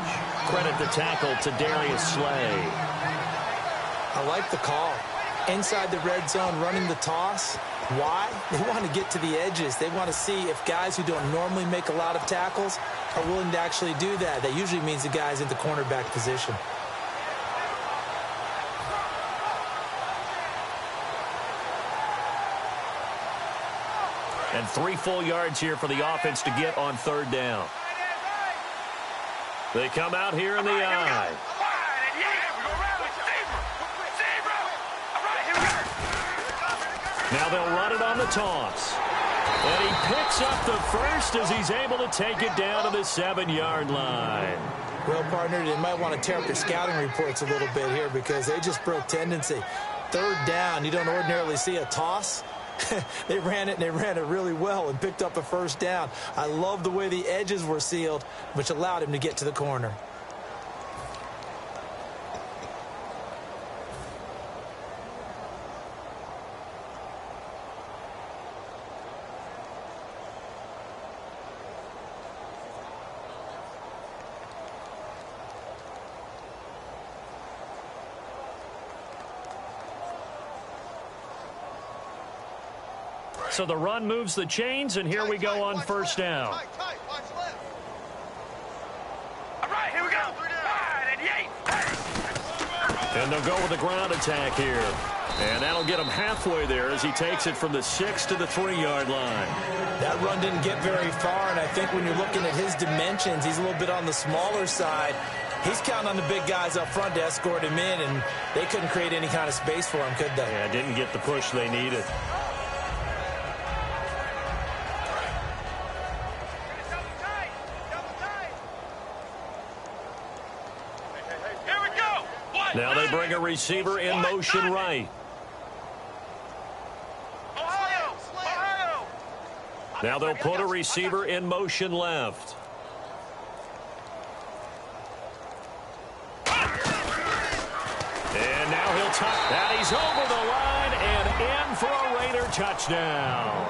Credit the tackle to Darius Slay. I like the call. Inside the red zone, running the toss. Why? They want to get to the edges. They want to see if guys who don't normally make a lot of tackles are willing to actually do that. That usually means the guy's in the cornerback position. And 3 full yards here for the offense to get on third down. They come out here in the eye. Now they'll run it on the toss. And he picks up the first as he's able to take it down to the 7-yard line. Well, partner, they might want to tear up their scouting reports a little bit here because they just broke tendency. Third down, you don't ordinarily see a toss. They ran it, and they ran it really well and picked up a first down. I love the way the edges were sealed, which allowed him to get to the corner. So the run moves the chains, and here we go on first down. And they'll go with a ground attack here. And that'll get him halfway there as he takes it from the 6 to the 3-yard line. That run didn't get very far, and I think when you're looking at his dimensions, he's a little bit on the smaller side. He's counting on the big guys up front to escort him in, and they couldn't create any kind of space for him, could they? Yeah, didn't get the push they needed. Now they bring a receiver in motion right. Now they'll put a receiver in motion left. And now he'll tuck that. He's over the line and in for a Raider touchdown.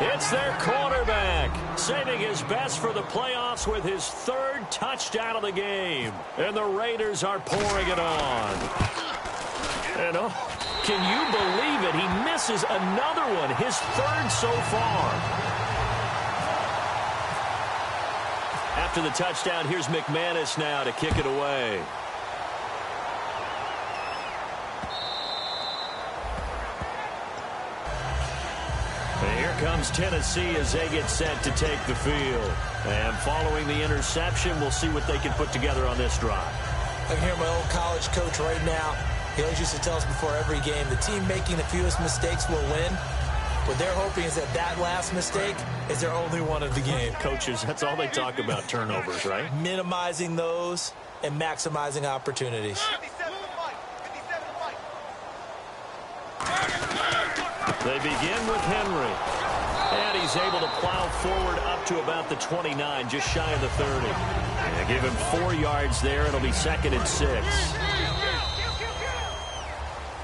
It's their quarterback, saving his best for the playoffs with his 3rd touchdown of the game. And the Raiders are pouring it on. And oh, can you believe it? He misses another one, his 3rd so far. After the touchdown, here's McManus now to kick it away. Comes Tennessee as they get set to take the field. And following the interception, we'll see what they can put together on this drive. I can hear my old college coach right now. He always used to tell us before every game, the team making the fewest mistakes will win. What they're hoping is that last mistake is their only one of the game. Coaches, that's all they talk about, turnovers, right? Minimizing those and maximizing opportunities. They begin with Henry. And he's able to plow forward up to about the 29, just shy of the 30. And give him 4 yards there. It'll be 2nd and 6.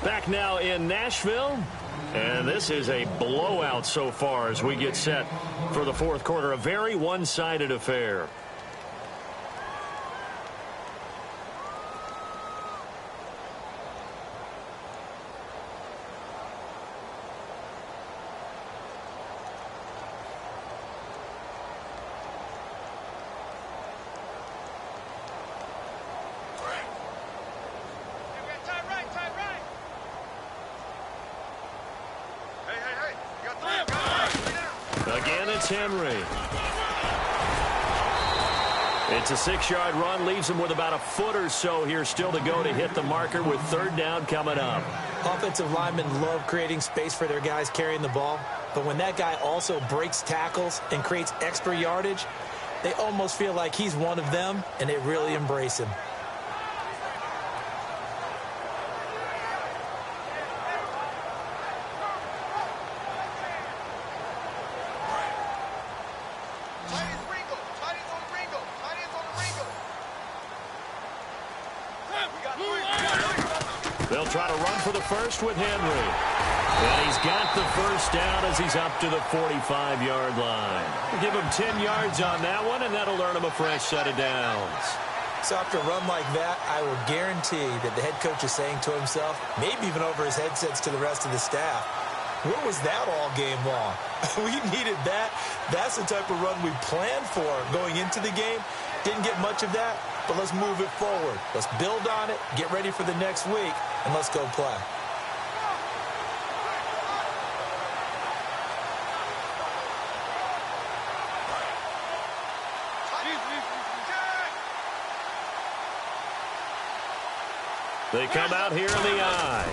Back now in Nashville. And this is a blowout so far as we get set for the 4th quarter. A very one-sided affair. Again, it's Henry. It's a 6-yard run, leaves him with about a foot or so here still to go to hit the marker with 3rd down coming up. Offensive linemen love creating space for their guys carrying the ball, but when that guy also breaks tackles and creates extra yardage, they almost feel like he's one of them, and they really embrace him. They'll try to run for the first with Henry. And he's got the first down as he's up to the 45-yard line. We'll give him 10 yards on that one, and that'll earn him a fresh set of downs. So after a run like that, I will guarantee that the head coach is saying to himself, maybe even over his headsets to the rest of the staff, where was that all game long? We needed that. That's the type of run we planned for going into the game. Didn't get much of that, but let's move it forward. Let's build on it, get ready for the next week, and let's go play. They come out here in the eye.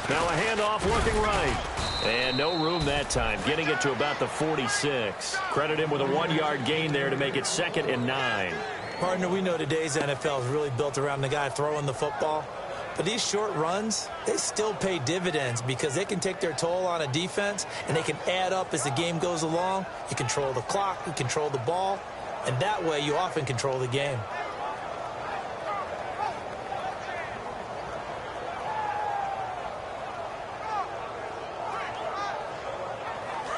Now a handoff looking right. And no room that time, getting it to about the 46. Credit him with a 1-yard gain there to make it 2nd and 9. Partner, we know today's NFL is really built around the guy throwing the football. But these short runs, they still pay dividends because they can take their toll on a defense, and they can add up as the game goes along. You control the clock, you control the ball, and that way you often control the game.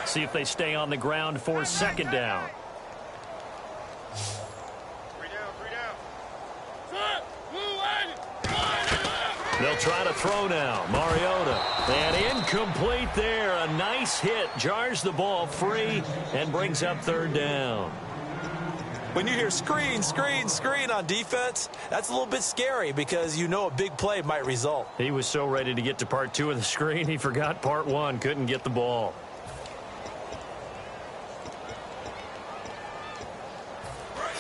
See if they stay on the ground for 2nd down. 3 down. They'll try to throw now. Mariota. And incomplete there. A nice hit. Jars the ball free and brings up 3rd down. When you hear screen, screen, screen on defense, that's a little bit scary because you know a big play might result. He was so ready to get to part 2 of the screen, he forgot part 1. Couldn't get the ball.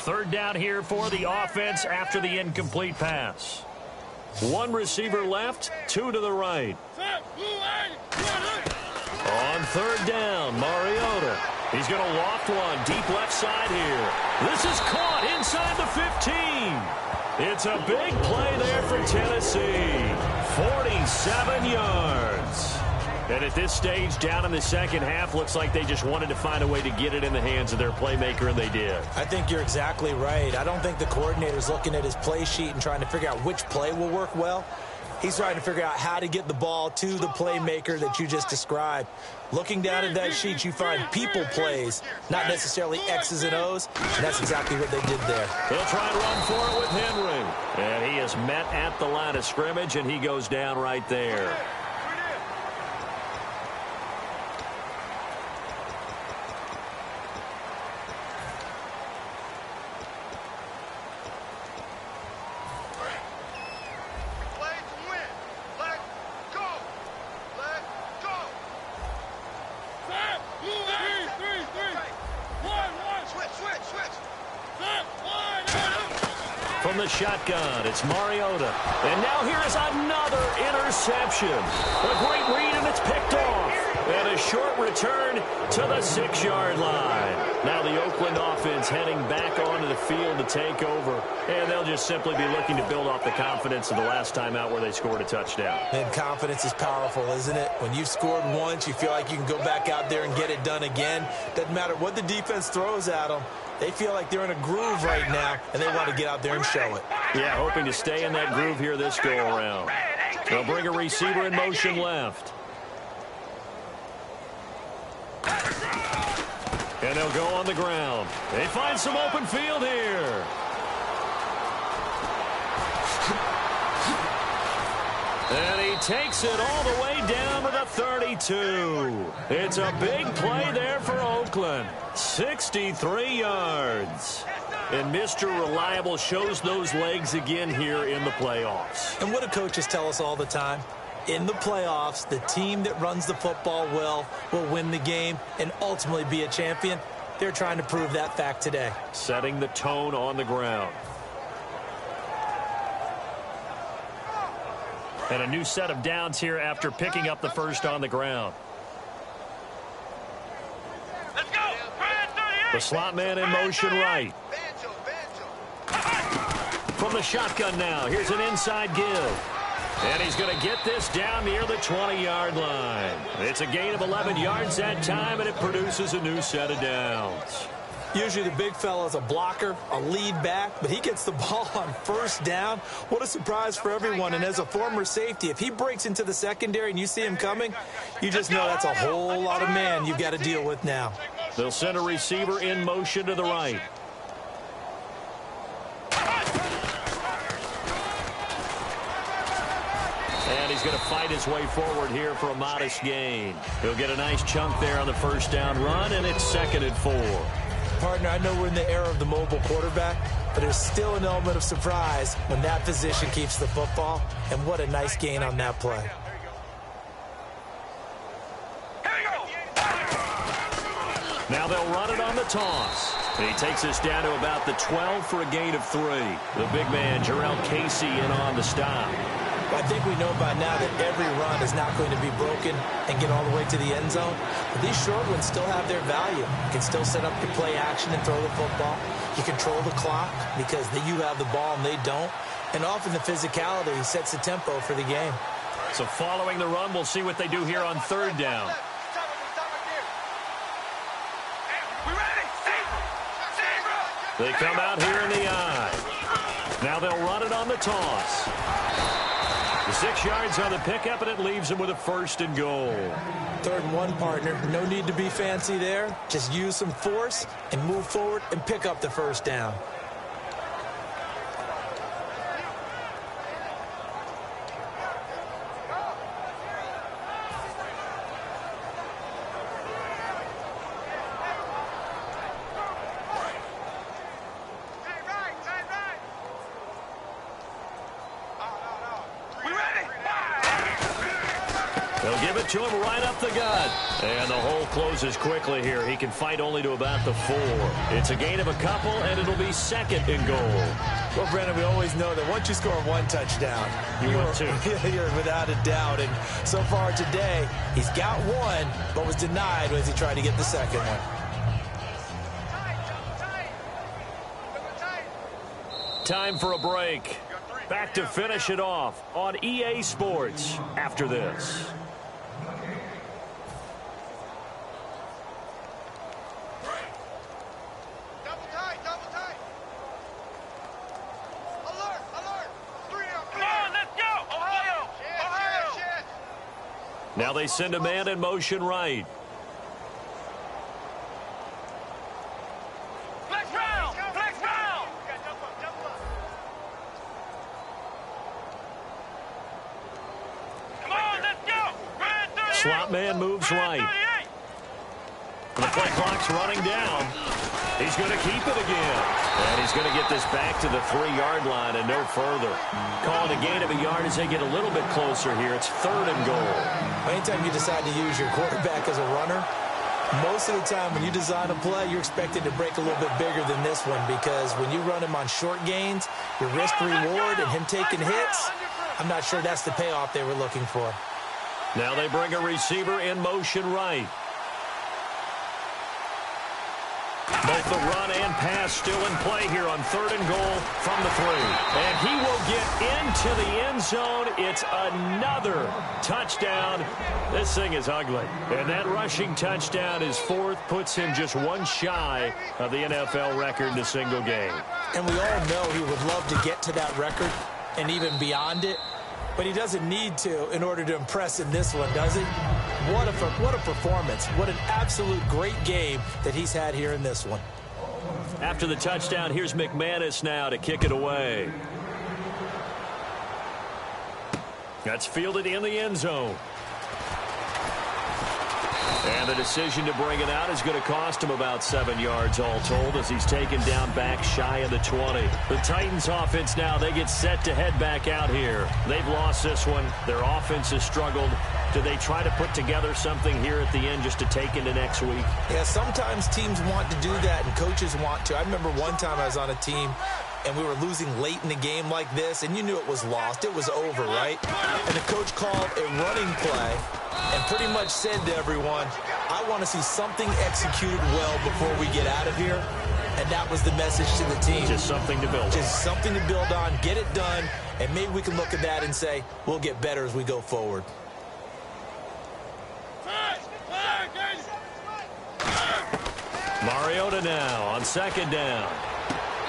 Third down here for the offense after the incomplete pass. 1 receiver left, 2 to the right. On 3rd down, Mariota. He's going to loft one deep left side here. This is caught inside the 15. It's a big play there for Tennessee. 47 yards. And at this stage, down in the second half, looks like they just wanted to find a way to get it in the hands of their playmaker, and they did. I think you're exactly right. I don't think the coordinator's looking at his play sheet and trying to figure out which play will work well. He's trying to figure out how to get the ball to the playmaker that you just described. Looking down at that sheet, you find people plays, not necessarily X's and O's, and that's exactly what they did there. They'll try and run for it with Henry. And he is met at the line of scrimmage, and he goes down right there. From the shotgun, it's Mariota. And now here's another interception. A great read, and it's picked off. And a short return to the 6-yard line. Now the Oakland offense heading back onto the field to take over. And they'll just simply be looking to build off the confidence of the last time out where they scored a touchdown. And confidence is powerful, isn't it? When you've scored once, you feel like you can go back out there and get it done again. Doesn't matter what the defense throws at them. They feel like they're in a groove right now, and they want to get out there and show it. Yeah, hoping to stay in that groove here this go-around. They'll bring a receiver in motion left. And they'll go on the ground. They find some open field here. And he takes it all the way down to the 32. It's a big play there for Oakland. 63 yards. And Mr. Reliable shows those legs again here in the playoffs. And what do coaches tell us all the time? In the playoffs, the team that runs the football well will win the game and ultimately be a champion. They're trying to prove that fact today. Setting the tone on the ground. And a new set of downs here after picking up the first on the ground. Let's go. The slot man in motion right. From the shotgun now, here's an inside give. And he's going to get this down near the 20-yard line. It's a gain of 11 yards that time, and it produces a new set of downs. Usually the big fella's a blocker, a lead back, but he gets the ball on first down. What a surprise for everyone. And as a former safety, if he breaks into the secondary and you see him coming, you just know that's a whole lot of man you've got to deal with now. They'll send a receiver in motion to the right. And he's going to fight his way forward here for a modest gain. He'll get a nice chunk there on the first down run, and it's 2nd and 4. Partner, I know we're in the era of the mobile quarterback, but there's still an element of surprise when that position keeps the football, and what a nice gain on that play. Now they'll run it on the toss. And he takes us down to about the 12 for a gain of 3. The big man, Jarrell Casey, in on the stop. I think we know by now that every run is not going to be broken and get all the way to the end zone. But these short ones still have their value. You can still set up your play action and throw the football. You control the clock because you have the ball and they don't. And often the physicality sets the tempo for the game. So following the run, we'll see what they do here on 3rd down. They come out here in the eye. Now they'll run it on the toss. The 6 yards on the pickup, and it leaves them with a 1st and goal. 3rd and 1, partner. No need to be fancy there. Just use some force and move forward and pick up the first down. They'll give it to him right up the gut. And the hole closes quickly here. He can fight only to about the 4. It's a gain of a couple, and it'll be 2nd and goal. Well, Brandon, we always know that once you score 1 touchdown, you're without a doubt. And so far today, he's got 1, but was denied as he tried to get the 2nd one. Time for a break. Back to finish it off on EA Sports after this. Double tight. Alert. 3 up. Come on, let's go. Ohio. Now they send a man in motion right. Flex round. Come on, let's go. Slot man moves right. The play clock's running down. He's going to keep it again. And he's going to get this back to the 3-yard line and no further. Calling a gain of a yard as they get a little bit closer here. It's 3rd and goal. Anytime you decide to use your quarterback as a runner, most of the time when you design a play, you're expected to break a little bit bigger than this one because when you run him on short gains, your risk-reward and him taking hits, I'm not sure that's the payoff they were looking for. Now they bring a receiver in motion right. Both the run and pass still in play here on 3rd and goal from the 3. And he will get into the end zone. It's another touchdown. This thing is ugly. And that rushing touchdown is 4th, puts him just 1 shy of the NFL record in a single game. And we all know he would love to get to that record and even beyond it. But he doesn't need to in order to impress in this one, does he? What a performance. What an absolute great game that he's had here in this one. After the touchdown, here's McManus now to kick it away. That's fielded in the end zone. And the decision to bring it out is going to cost him about 7 yards all told as he's taken down back shy of the 20. The Titans offense now, they get set to head back out here. They've lost this one. Their offense has struggled. Do they try to put together something here at the end just to take into next week? Yeah, sometimes teams want to do that and coaches want to. I remember one time I was on a team and we were losing late in the game like this, and you knew it was lost. It was over, right? And the coach called a running play and pretty much said to everyone, I want to see something executed well before we get out of here. And that was the message to the team. Just something to build on. Just something to build on, get it done, and maybe we can look at that and say, we'll get better as we go forward. Mariota now on second down.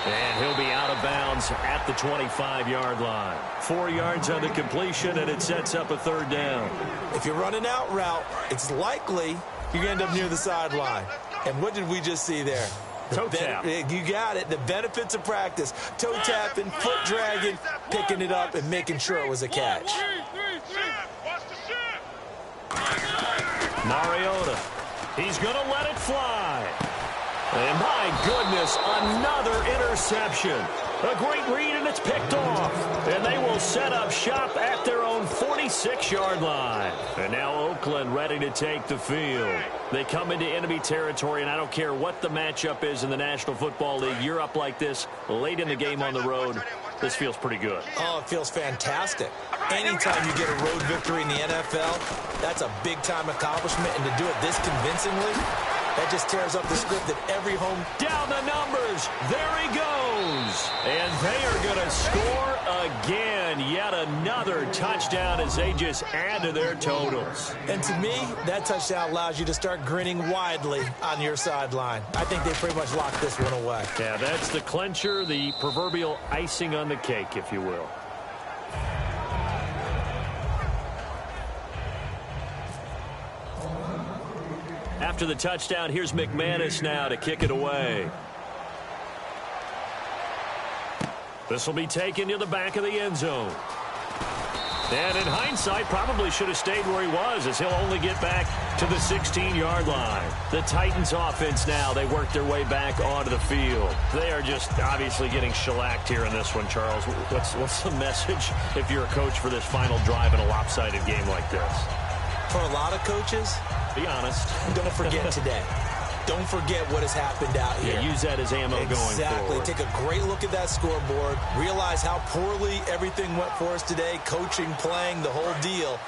And he'll be out of bounds at the 25-yard line. 4 yards on the completion, and it sets up a third down. If you're running out route, it's likely you're going to end up near the sideline. And what did we just see there? Toe tap. You got it. The benefits of practice. Toe tapping, foot dragging, picking it up, and making sure it was a catch. Mariota. He's going to let it fly. And my goodness, another interception. A great read, and it's picked off. And they will set up shop at their own 46-yard line. And now Oakland ready to take the field. They come into enemy territory, and I don't care what the matchup is in the National Football League. You're up like this late in the game on the road. This feels pretty good. Oh, it feels fantastic. Anytime you get a road victory in the NFL, that's a big-time accomplishment. And to do it this convincingly, that just tears up the script at every home. Down the numbers. There he goes. And they are going to score again. Yet another touchdown as they just add to their totals. And to me, that touchdown allows you to start grinning widely on your sideline. I think they pretty much locked this one away. Yeah, that's the clincher, the proverbial icing on the cake, if you will. After the touchdown, here's McManus now to kick it away. This will be taken to the back of the end zone. And in hindsight, probably should have stayed where he was, as he'll only get back to the 16-yard line. The Titans offense now, they work their way back onto the field. They are just obviously getting shellacked here in this one, Charles. What's the message if you're a coach for this final drive in a lopsided game like this? For a lot of coaches, be honest, don't forget today. Don't forget what has happened out here. Yeah, use that as ammo going forward. Exactly. Take a great look at that scoreboard. Realize how poorly everything went for us today. Coaching, playing, the whole deal.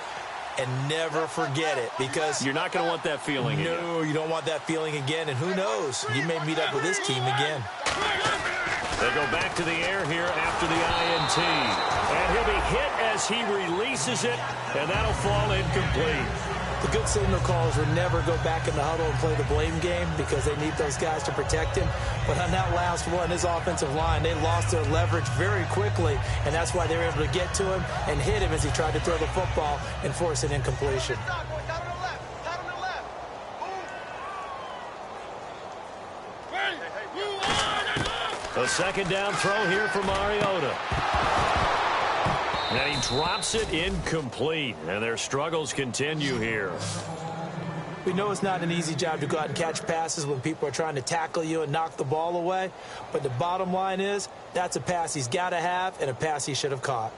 And never forget it, because you're not going to want that feeling again. No, you don't want that feeling again. And who knows? You may meet up with this team again. They go back to the air here after the INT. And he'll be hit as he releases it, and that'll fall incomplete. The good signal callers would never go back in the huddle and play the blame game because they need those guys to protect him. But on that last one, his offensive line, they lost their leverage very quickly, and that's why they were able to get to him and hit him as he tried to throw the football and force an incompletion. A second down throw here for Mariota. And he drops it incomplete, and their struggles continue here. We know it's not an easy job to go out and catch passes when people are trying to tackle you and knock the ball away. But the bottom line is, that's a pass he's got to have and a pass he should have caught.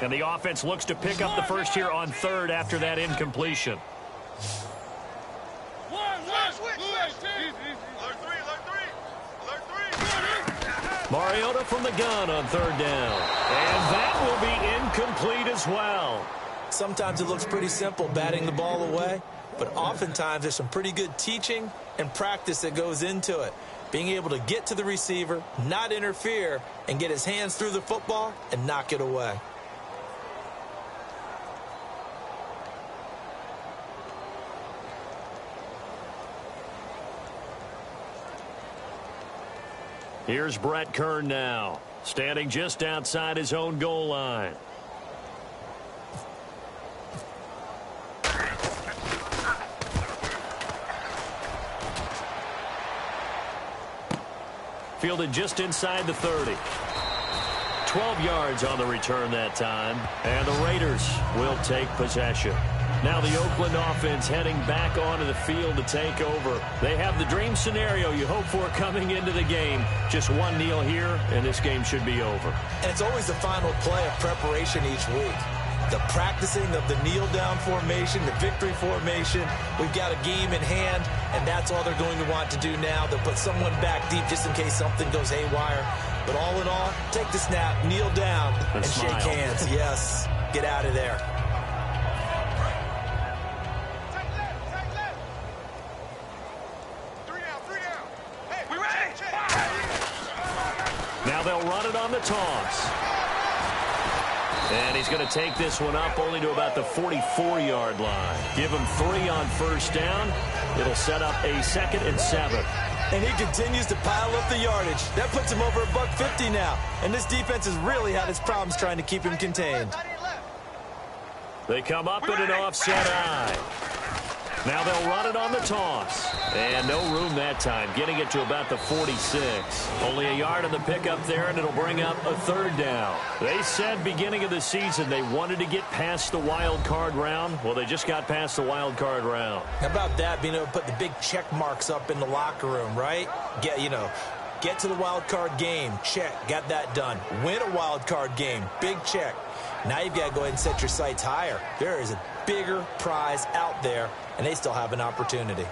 And the offense looks to pick up the first here on third after that incompletion. Mariota from the gun on third down. And that will be incomplete as well. Sometimes it looks pretty simple, batting the ball away. But oftentimes there's some pretty good teaching and practice that goes into it. Being able to get to the receiver, not interfere, and get his hands through the football and knock it away. Here's Brett Kern now, standing just outside his own goal line. Fielded just inside the 30. 12 yards on the return that time, and the Raiders will take possession. Now the Oakland offense heading back onto the field to take over. They have the dream scenario you hope for coming into the game. Just one kneel here, and this game should be over. And it's always the final play of preparation each week. The practicing of the kneel-down formation, the victory formation. We've got a game in hand, and that's all they're going to want to do now. They'll put someone back deep just in case something goes haywire. But all in all, take the snap, kneel down, and shake hands. Yes, get out of there. Now they'll run it on the toss. And he's going to take this one up only to about the 44-yard line. Give him 3 on first down. It'll set up a 2nd and 7. And he continues to pile up the yardage. That puts him over $150 now. And this defense has really had its problems trying to keep him contained. They come up in an offset eye. Now they'll run it on the toss. And no room that time, getting it to about the 46. Only a yard on the pickup there, and it'll bring up a 3rd down. They said beginning of the season they wanted to get past the wild card round. Well, they just got past the wild card round. How about that, being able to put the big check marks up in the locker room, right? Get to the wild card game, check, got that done. Win a wild card game, big check. Now you've got to go ahead and set your sights higher. There is a bigger prize out there, and they still have an opportunity.